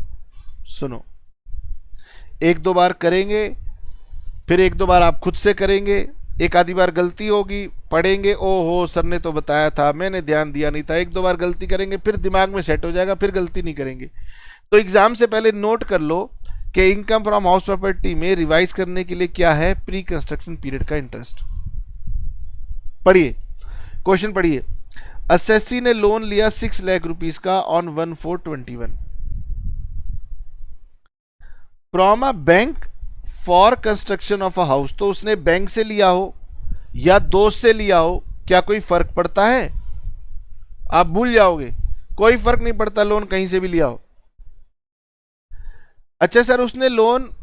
सुनो, 1-2 बार करेंगे, फिर 1-2 बार आप खुद से करेंगे, एक आधी बार गलती होगी, पढ़ेंगे ओहो सर ने तो बताया था मैंने ध्यान दिया नहीं था, 1-2 बार गलती करेंगे, फिर दिमाग में सेट हो जाएगा, फिर गलती नहीं करेंगे। तो एग्जाम से पहले नोट कर लो कि इनकम फ्रॉम हाउस प्रॉपर्टी में रिवाइज करने के लिए क्या है, प्री कंस्ट्रक्शन पीरियड का इंटरेस्ट। पढ़िए क्वेश्चन, पढ़िए। असेसी ने लोन लिया 6 लाख रुपीस का on 1/4/21 from a bank for construction of a house. तो उसने बैंक से लिया हो या दोस्त से लिया हो, क्या कोई फर्क पड़ता है? आप भूल जाओगे, कोई फर्क नहीं पड़ता, लोन कहीं से भी लिया हो। अच्छा सर उसने लोन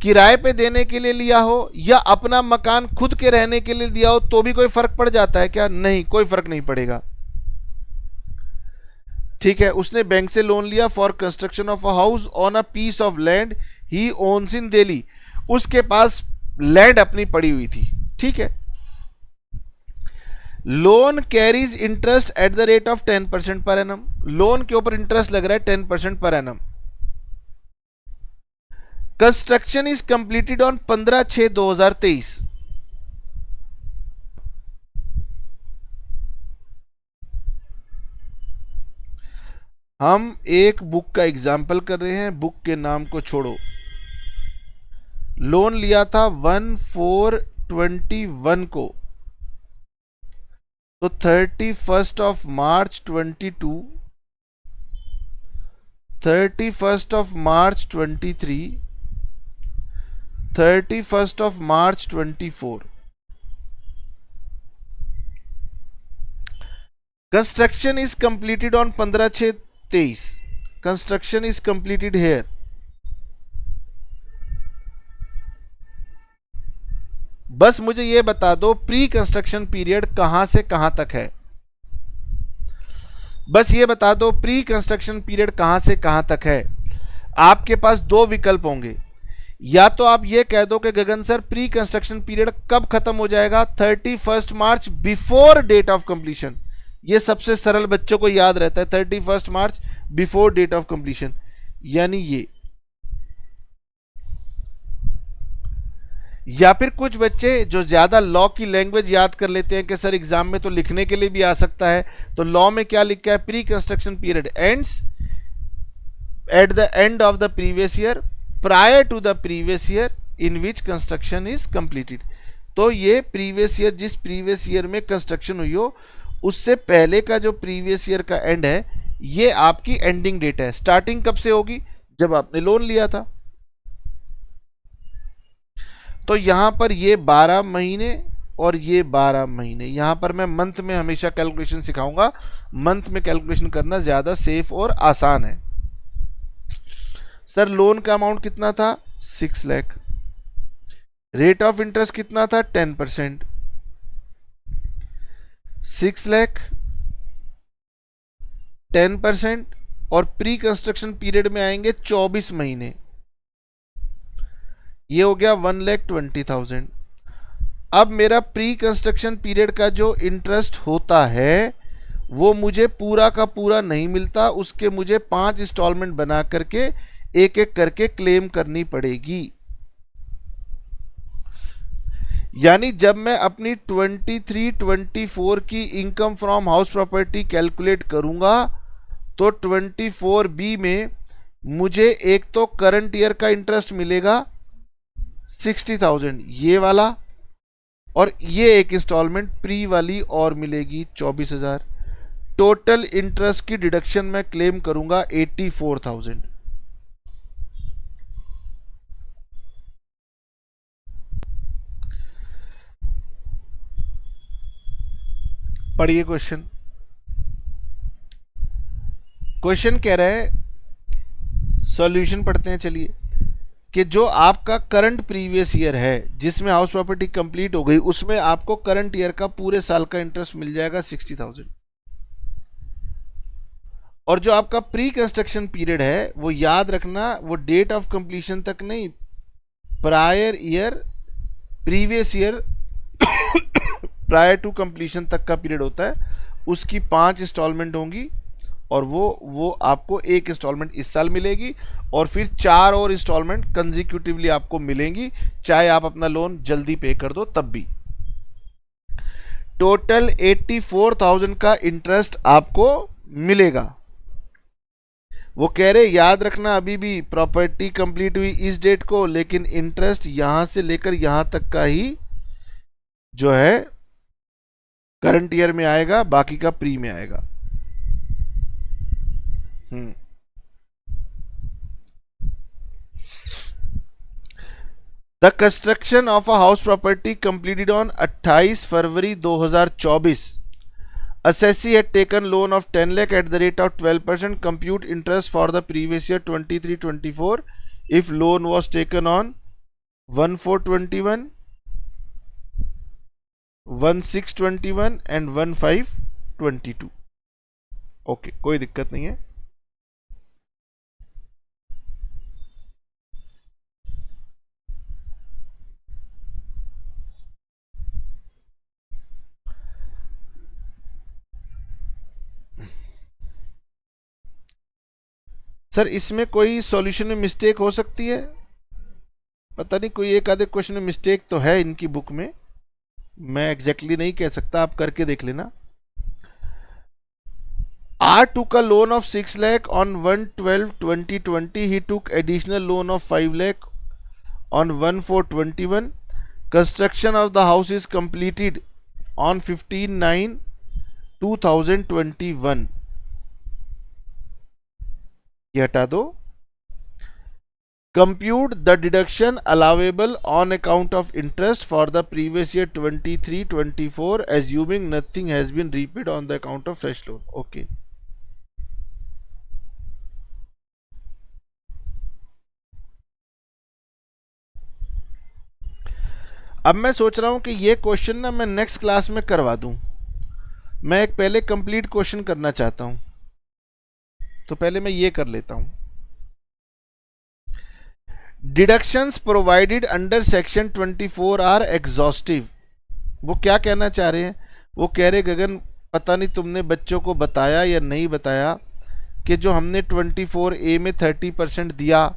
किराए पे देने के लिए लिया हो या अपना मकान खुद के रहने के लिए दिया हो तो भी कोई फर्क पड़ जाता है क्या? नहीं, कोई फर्क नहीं पड़ेगा। ठीक है, उसने बैंक से लोन लिया for construction of a house on a piece of land he owns in Delhi. उसके पास लैंड अपनी पड़ी हुई थी, ठीक है। Loan carries interest at the rate of 10% per annum, loan के ऊपर इंटरेस्ट लग रहा है 10% per annum. Construction is completed on 15/6/2023। हम एक बुक का एग्जाम्पल कर रहे हैं, बुक के नाम को छोड़ो। लोन लिया था 1/4/21 को, तो 31 March 22, 31 March 23, 31 March 24। Construction is completed on 15/6/23। Construction is completed here. बस मुझे यह बता दो प्री कंस्ट्रक्शन पीरियड कहां से कहां तक है। बस ये बता दो प्री कंस्ट्रक्शन पीरियड कहां से कहां तक है। आपके पास दो विकल्प होंगे, या तो आप ये कह दो कि गगन सर प्री कंस्ट्रक्शन पीरियड कब खत्म हो जाएगा, 31 March before date of completion. ये सबसे सरल बच्चों को याद रहता है, 31 March before date of completion, यानी ये। या फिर कुछ बच्चे जो ज्यादा लॉ की लैंग्वेज याद कर लेते हैं कि सर एग्जाम में तो लिखने के लिए भी आ सकता है, तो लॉ में क्या लिखा है, pre construction period ends at the end of the previous year prior to the previous year in which construction is completed. तो ये प्रीवियस ईयर, जिस प्रीवियस ईयर में कंस्ट्रक्शन हुई हो उससे पहले का जो प्रीवियस ईयर का एंड है, ये आपकी एंडिंग डेट है। स्टार्टिंग कब से होगी, जब आपने लोन लिया था। तो यहां पर ये 12 महीने और ये 12 महीने, यहां पर मैं मंथ में हमेशा कैलकुलेशन सिखाऊंगा। मंथ में कैलकुलेशन करना ज्यादा सेफ और आसान है। सर लोन का अमाउंट कितना था, 6 लाख। रेट ऑफ इंटरेस्ट कितना था, 10%। 6 लाख 10%, और प्री कंस्ट्रक्शन पीरियड में आएंगे 24 महीने, ये हो गया 1,20,000। अब मेरा प्री कंस्ट्रक्शन पीरियड का जो इंटरेस्ट होता है वो मुझे पूरा का पूरा नहीं मिलता, उसके मुझे 5 इंस्टॉलमेंट बना करके एक एक करके क्लेम करनी पड़ेगी। यानी जब मैं अपनी 23-24 की income from house property calculate करूंगा तो 24B में मुझे एक तो करंट ईयर का इंटरेस्ट मिलेगा 60,000 ये वाला, और ये एक इंस्टॉलमेंट प्री वाली और मिलेगी 24,000। टोटल इंटरेस्ट की डिडक्शन मैं क्लेम करूंगा 84,000। पढ़िए क्वेश्चन। क्वेश्चन कह रहा है, सॉल्यूशन पढ़ते हैं चलिए, कि जो आपका करंट प्रीवियस ईयर है जिसमें हाउस प्रॉपर्टी कंप्लीट हो गई, उसमें आपको करंट ईयर का पूरे साल का इंटरेस्ट मिल जाएगा 60,000। और जो आपका प्री कंस्ट्रक्शन पीरियड है वो याद रखना, वो डेट ऑफ कंप्लीशन तक नहीं, prior year, previous year prior to completion तक का पीरियड होता है। उसकी 5 इंस्टॉलमेंट होंगी, और वो आपको एक इंस्टॉलमेंट इस साल मिलेगी, और फिर 4 और इंस्टॉलमेंट कंजिक्यूटिवली आपको मिलेंगी, चाहे आप अपना लोन जल्दी पे कर दो तब भी। टोटल 84,000 का इंटरेस्ट आपको मिलेगा। वो कह रहे याद रखना अभी भी प्रॉपर्टी कंप्लीट हुई इस डेट को, लेकिन इंटरेस्ट यहां से लेकर यहां तक का ही जो है करंट ईयर में आएगा, बाकी का प्री में आएगा। The construction of a house property completed on 28 February 2024। Assessee had taken loan of 10 lakh at the rate of 12%. Compute interest for the previous year 23-24 if loan was taken on 1/4/21, 1/6/21 and 1/5/22। Okay, कोई दिक्कत नहीं है। Sir इसमें कोई solution में mistake हो सकती है? पता नहीं, कोई एक आधे क्वेश्चन में मिस्टेक तो है इनकी बुक में, मैं एग्जैक्टली नहीं कह सकता, आप करके देख लेना। R took a loan of 6 lakh on 1/12/2020. He took additional loan of 5 lakh on 1/4/21. Construction of the house is completed on 15/9/2021. ये हटा दो। Compute the deduction allowable on account of interest for the previous year 23-24, assuming nothing has been repaid on the account of fresh loan. Okay. अब मैं सोच रहा हूं कि ये क्वेश्चन ना मैं नेक्स्ट क्लास में करवा दूं। मैं एक पहले कंप्लीट क्वेश्चन करना चाहता हूं, तो पहले मैं ये कर लेता हूं। Deductions provided under section 24 are exhaustive. वो क्या कहना चाह रहे हैं? वो कह रहे गगन पता नहीं तुमने बच्चों को बताया या नहीं बताया कि जो हमने 24A में 30% दिया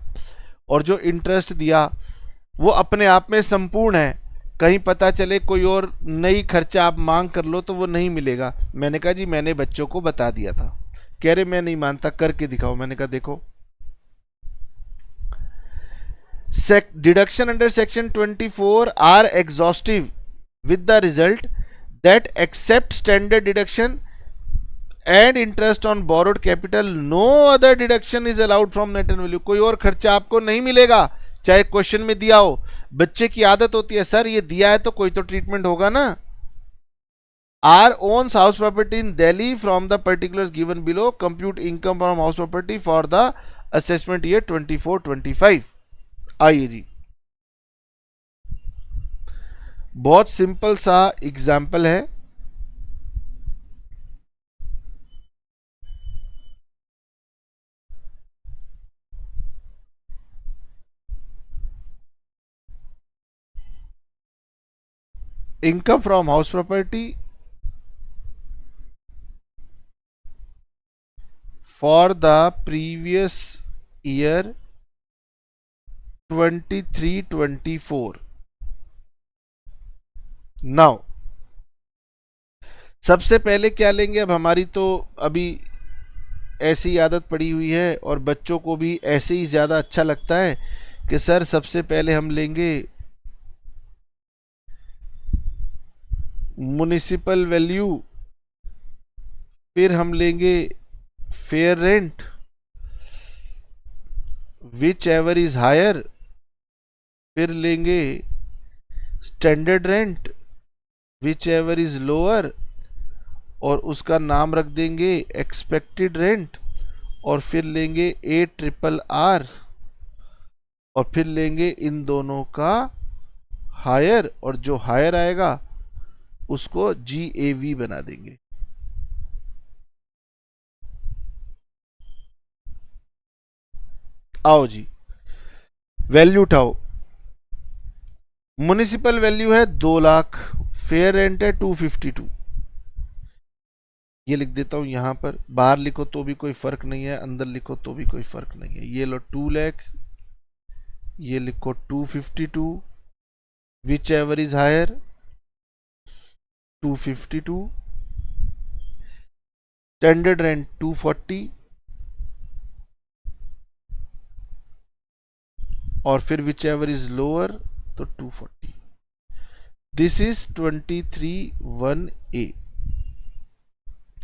और जो इंटरेस्ट दिया वो अपने आप में संपूर्ण है, कहीं पता चले कोई और नई खर्चा आप मांग कर लो तो वो नहीं मिलेगा। मैंने कहा जी मैंने बच्चों को बता दिया था। कह रहे मैं नहीं मानता, करके दिखाओ। मैंने कहा देखो, deduction under section 24 are exhaustive with the result that except standard deduction and interest on borrowed capital no other deduction is allowed from net value। कोई और खर्चा आपको नहीं मिलेगा चाहे क्वेश्चन में दिया हो। बच्चे की आदत होती है सर ये दिया है तो कोई तो ट्रीटमेंट होगा ना। R owns house property in Delhi from the particulars given below. Compute income from house property for the assessment year 24-25। आइए जी, बहुत सिंपल सा एग्जाम्पल है। Income from house property for the previous year 23-24। Now सबसे पहले क्या लेंगे? अब हमारी तो अभी ऐसी आदत पड़ी हुई है और बच्चों को भी ऐसे ही ज़्यादा अच्छा लगता है कि सर सबसे पहले हम लेंगे म्युनिसिपल वैल्यू, फिर हम लेंगे fair rent whichever is higher, फिर लेंगे standard rent whichever is lower और उसका नाम रख देंगे एक्सपेक्टेड रेंट, और फिर लेंगे ARRR और फिर लेंगे इन दोनों का हायर, और जो हायर आएगा उसको GAV बना देंगे। आओ जी, वैल्यू उठाओ। म्युनिसिपल वैल्यू है 2 लाख, फेयर रेंट है 252। ये लिख देता हूं यहां पर, बाहर लिखो तो भी कोई फर्क नहीं है, अंदर लिखो तो भी कोई फर्क नहीं है। ये लो 2 लाख, ये लिखो 252, whichever is higher 252, standard rent 240 और फिर विच एवर इज लोअर तो 240। This is 23(1)(a।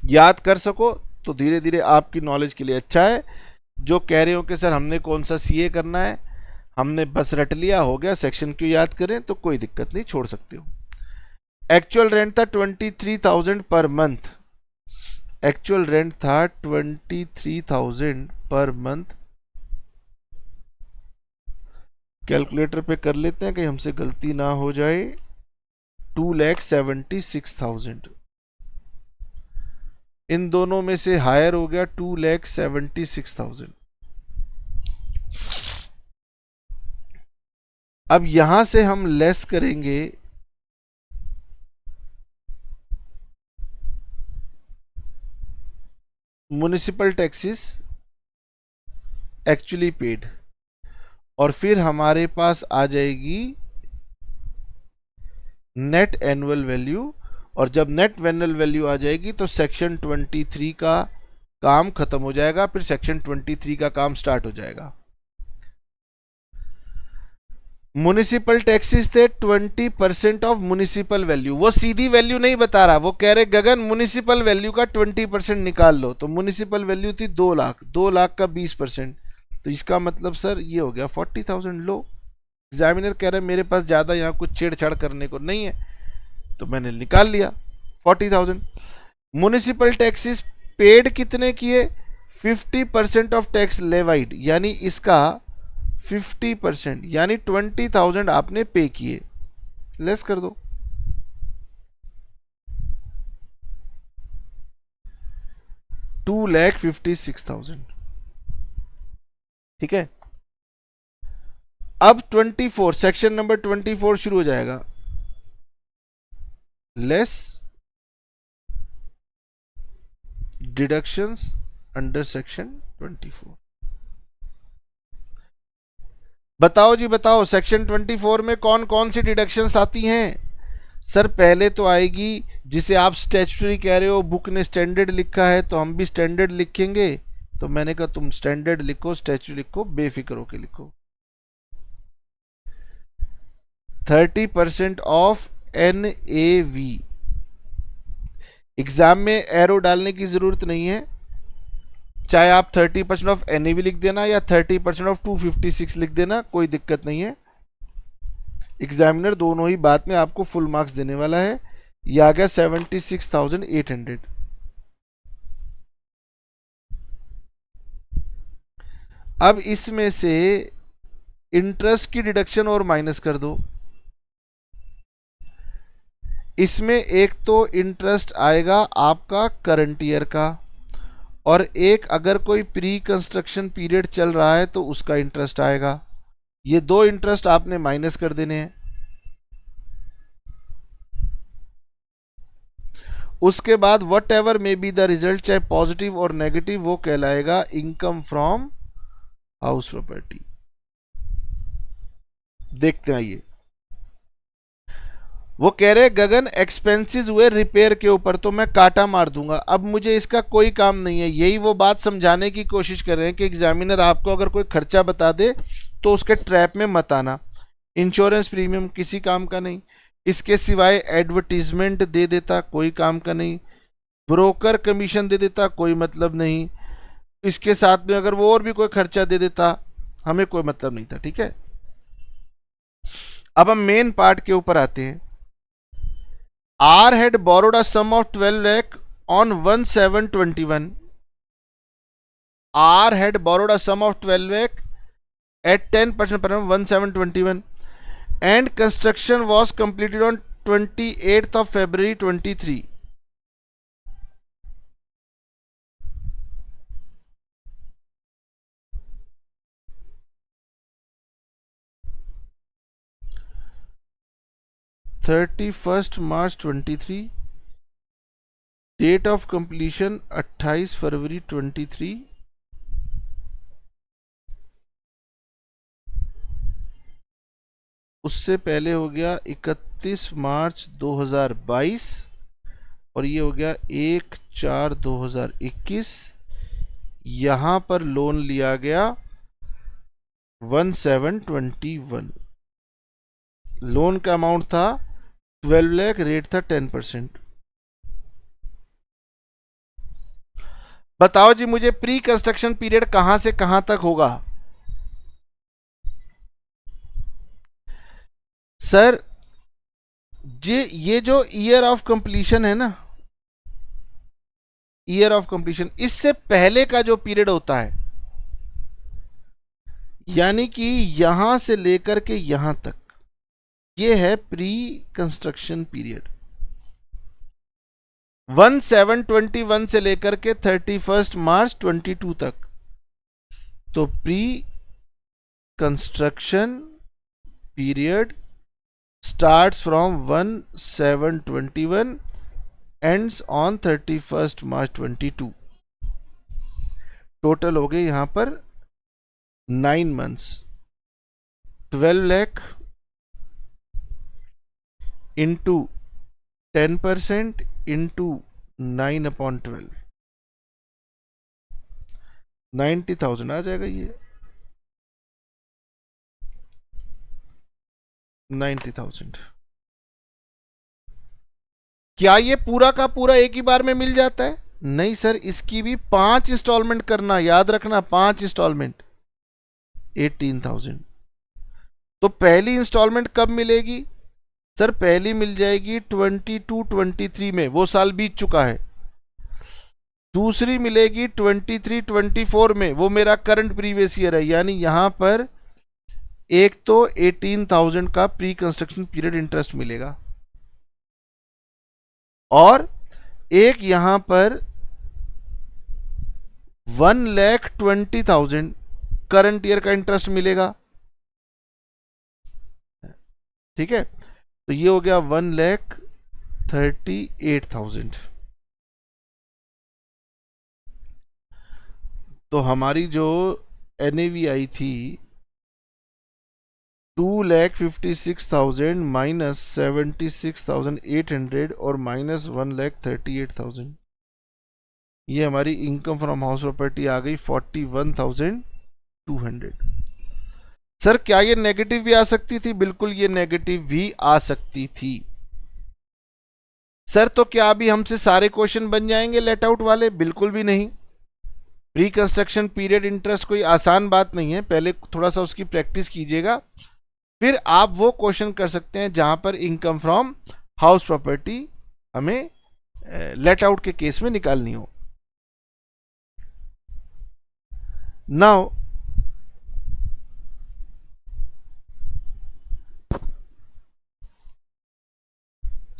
याद कर सको तो धीरे धीरे आपकी नॉलेज के लिए अच्छा है। जो कह रहे हो कि सर हमने कौन सा CA करना है, हमने बस रट लिया हो गया, सेक्शन क्यों याद करें, तो कोई दिक्कत नहीं, छोड़ सकते हो। एक्चुअल रेंट था 23,000 पर मंथ, एक्चुअल रेंट था 23,000 पर मंथ। कैलकुलेटर पे कर लेते हैं कहीं हमसे गलती ना हो जाए। 2,76,000, इन दोनों में से हायर हो गया 2,76,000। अब यहां से हम लेस करेंगे म्युनिसिपल टैक्सेस एक्चुअली पेड, और फिर हमारे पास आ जाएगी नेट एनुअल वैल्यू, और जब नेट एनुअल वैल्यू आ जाएगी तो सेक्शन 23 का काम खत्म हो जाएगा, फिर सेक्शन 23 का काम स्टार्ट हो जाएगा। म्युनिसिपल टैक्सेस थे 20% ऑफ म्युनिसिपल वैल्यू, वो सीधी वैल्यू नहीं बता रहा, वो कह रहे गगन म्युनिसिपल वैल्यू का 20% निकाल लो, तो म्युनिसिपल वैल्यू थी 2 लाख, 2 लाख का 20%, तो इसका मतलब सर ये हो गया 40,000। लो, एग्जामिनर कह रहे मेरे पास ज़्यादा यहाँ कुछ छेड़छाड़ करने को नहीं है, तो मैंने निकाल लिया 40,000। म्युनिसिपल टैक्सेस पेड कितने किए, 50% ऑफ टैक्स लेवाइड, यानी इसका 50%, यानी 20,000 आपने पे किए, लेस कर दो, $2,56,000। ठीक है, अब 24 सेक्शन नंबर 24 शुरू हो जाएगा, लेस डिडक्शंस अंडर सेक्शन 24। बताओ जी बताओ, सेक्शन 24 में कौन कौन सी डिडक्शंस आती हैं। सर पहले तो आएगी, जिसे आप स्टैट्यूटरी कह रहे हो, बुक ने स्टैंडर्ड लिखा है तो हम भी स्टैंडर्ड लिखेंगे, तो मैंने कहा तुम स्टैंडर्ड लिखो, स्टैच्यू लिखो, बेफिक्र होके लिखो। 30% ऑफ NAV, एग्जाम में एरो डालने की जरूरत नहीं है, चाहे आप 30% ऑफ NAV लिख देना या 30% ऑफ 256 लिख देना, कोई दिक्कत नहीं है, एग्जामिनर दोनों ही बात में आपको फुल मार्क्स देने वाला है। ये आ गया 76,800। अब इसमें से इंटरेस्ट की डिडक्शन और माइनस कर दो, इसमें एक तो इंटरेस्ट आएगा आपका करंट ईयर का, और एक अगर कोई प्री कंस्ट्रक्शन पीरियड चल रहा है तो उसका इंटरेस्ट आएगा, ये दो इंटरेस्ट आपने माइनस कर देने हैं। उसके बाद what ever may be the result, चाहे पॉजिटिव और नेगेटिव, वो कहलाएगा इनकम फ्रॉम हाउस प्रॉपर्टी। देखते हैं ये, वो कह रहे गगन एक्सपेंसेस हुए रिपेयर के ऊपर, तो मैं काटा मार दूंगा, अब मुझे इसका कोई काम नहीं है। यही वो बात समझाने की कोशिश कर रहे हैं कि एग्जामिनर आपको अगर कोई खर्चा बता दे तो उसके ट्रैप में मत आना। इंश्योरेंस प्रीमियम किसी काम का नहीं, इसके सिवाय एडवर्टीजमेंट दे देता, कोई काम का नहीं, ब्रोकर कमीशन दे देता, कोई मतलब नहीं, इसके साथ में अगर वो और भी कोई खर्चा दे देता, हमें कोई मतलब नहीं था। ठीक है, अब हम मेन पार्ट के ऊपर आते हैं। R had borrowed a sum of 12 lakh on 1/7/21. R had borrowed a sum of 12 lakh at 10% per annum 1/7/21, and construction was completed on 28th of February 23. March 23, date of completion 28 फरवरी 23, उससे पहले हो गया 31 मार्च 2022, और ये हो गया 1/4/2021। यहां पर लोन लिया गया 1/7/21, लोन का अमाउंट था 12 लाख, रेट था 10%। बताओ जी मुझे प्री कंस्ट्रक्शन पीरियड कहां से कहां तक होगा। सर ये जो ईयर ऑफ कंप्लीशन है ना, ईयर ऑफ कंप्लीशन, इससे पहले का जो पीरियड होता है, यानी कि यहां से लेकर के यहां तक, ये है प्री कंस्ट्रक्शन पीरियड। 1/7/21 से लेकर के 31 मार्च 22 तक, तो pre construction period starts from 1/7/21, ends on 31 March 22। Total हो गए यहां पर 9 months, 12 lakh into 10% into 9/12, 90,000 आ जाएगा ये, 90,000। क्या ये पूरा का पूरा एक ही बार में मिल जाता है? नहीं सर, इसकी भी 5 इंस्टॉलमेंट करना, याद रखना 5 इंस्टॉलमेंट, 18,000। तो पहली इंस्टॉलमेंट कब मिलेगी? सर पहली मिल जाएगी 22-23 में, वो साल बीत चुका है। दूसरी मिलेगी 23-24 में, वो मेरा करंट प्रीवियस ईयर है। यानी यहां पर एक तो 18,000 का प्री कंस्ट्रक्शन पीरियड इंटरेस्ट मिलेगा और एक यहां पर 1,20,000 करंट ईयर का इंटरेस्ट मिलेगा। ठीक है, तो ये हो गया 1,38,000। तो हमारी जो एनएवी आई थी 2,56,000 माइनस 76,800 और माइनस 1,38,000, ये हमारी इनकम फ्रॉम हाउस प्रॉपर्टी आ गई 41,200। सर क्या ये नेगेटिव भी आ सकती थी? बिल्कुल ये नेगेटिव भी आ सकती थी। सर तो क्या अभी हमसे सारे क्वेश्चन बन जाएंगे लेट आउट वाले? बिल्कुल भी नहीं। प्री कंस्ट्रक्शन पीरियड इंटरेस्ट कोई आसान बात नहीं है, पहले थोड़ा सा उसकी प्रैक्टिस कीजिएगा, फिर आप वो क्वेश्चन कर सकते हैं जहां पर इनकम फ्रॉम हाउस प्रॉपर्टी हमें लेट आउट के केस में निकालनी हो। नाउ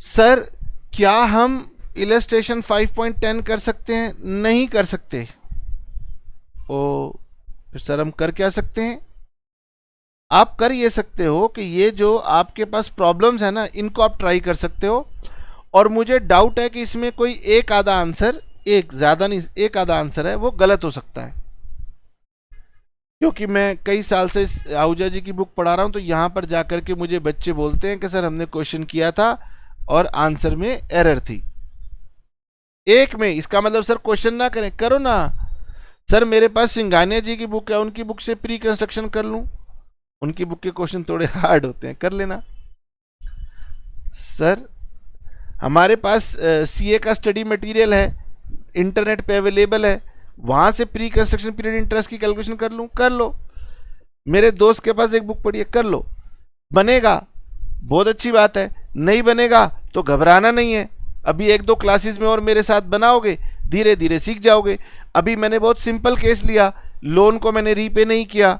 सर क्या हम इलस्ट्रेशन 5.10 कर सकते हैं? नहीं कर सकते। ओ फिर सर हम कर क्या सकते हैं? आप कर ये सकते हो कि ये जो आपके पास प्रॉब्लम्स है ना, इनको आप ट्राई कर सकते हो, और मुझे डाउट है कि इसमें कोई एक आधा आंसर, एक ज्यादा नहीं, एक आधा आंसर है वो गलत हो सकता है, क्योंकि मैं कई साल से आहूजा जी की बुक पढ़ा रहा हूं, तो यहां पर जाकर के मुझे बच्चे बोलते हैं कि सर हमने क्वेश्चन किया था और आंसर में एरर थी। एक में इसका मतलब सर क्वेश्चन ना करें, करो ना। सर मेरे पास सिंघानिया जी की बुक है, उनकी बुक से प्री कंस्ट्रक्शन कर लूं, उनकी बुक के क्वेश्चन थोड़े हार्ड होते हैं, कर लेना। सर हमारे पास सीए का स्टडी मटेरियल है, इंटरनेट पे अवेलेबल है, वहां से प्री कंस्ट्रक्शन पीरियड इंटरेस्ट की कैलकुलेशन कर लूं, कर लो। मेरे दोस्त के पास एक बुक पड़ी है, कर लो। बनेगा बहुत अच्छी बात है, नहीं बनेगा तो घबराना नहीं है, अभी 1-2 क्लासेस में और मेरे साथ बनाओगे, धीरे धीरे सीख जाओगे। अभी मैंने बहुत सिंपल केस लिया, लोन को मैंने रीपे नहीं किया,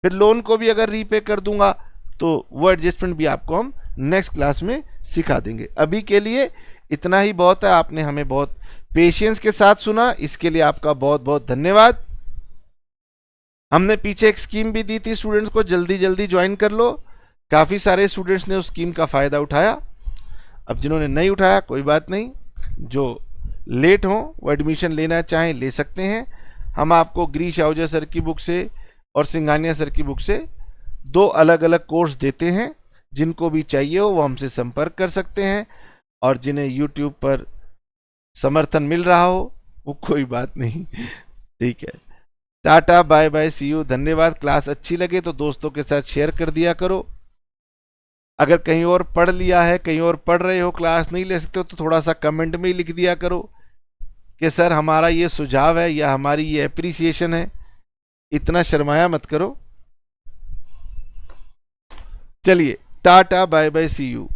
फिर लोन को भी अगर रीपे कर दूंगा तो वो एडजस्टमेंट भी आपको हम नेक्स्ट क्लास में सिखा देंगे। अभी के लिए इतना ही बहुत है। आपने हमें बहुत पेशेंस के साथ सुना, इसके लिए आपका बहुत बहुत धन्यवाद। हमने पीछे एक स्कीम भी दी थी स्टूडेंट्स को, जल्दी जल्दी ज्वाइन कर लो। काफी सारे स्टूडेंट्स ने उस स्कीम का फायदा उठाया। अब जिन्होंने नहीं उठाया कोई बात नहीं, जो लेट हो वो एडमिशन लेना चाहें ले सकते हैं। हम आपको गिरीश आहूजा सर की बुक से और सिंघानिया सर की बुक से 2 अलग अलग कोर्स देते हैं, जिनको भी चाहिए हो वो हमसे संपर्क कर सकते हैं, और जिन्हें यूट्यूब पर समर्थन मिल रहा हो वो कोई बात नहीं। ठीक है, tata bye bye, see you, धन्यवाद। क्लास अच्छी लगे तो दोस्तों के साथ शेयर कर दिया करो। अगर कहीं और पढ़ लिया है, कहीं और पढ़ रहे हो, क्लास नहीं ले सकते हो, तो थोड़ा सा कमेंट में ही लिख दिया करो कि सर हमारा ये सुझाव है या हमारी ये एप्रिसिएशन है। इतना शर्माया मत करो। चलिए tata bye bye, see you.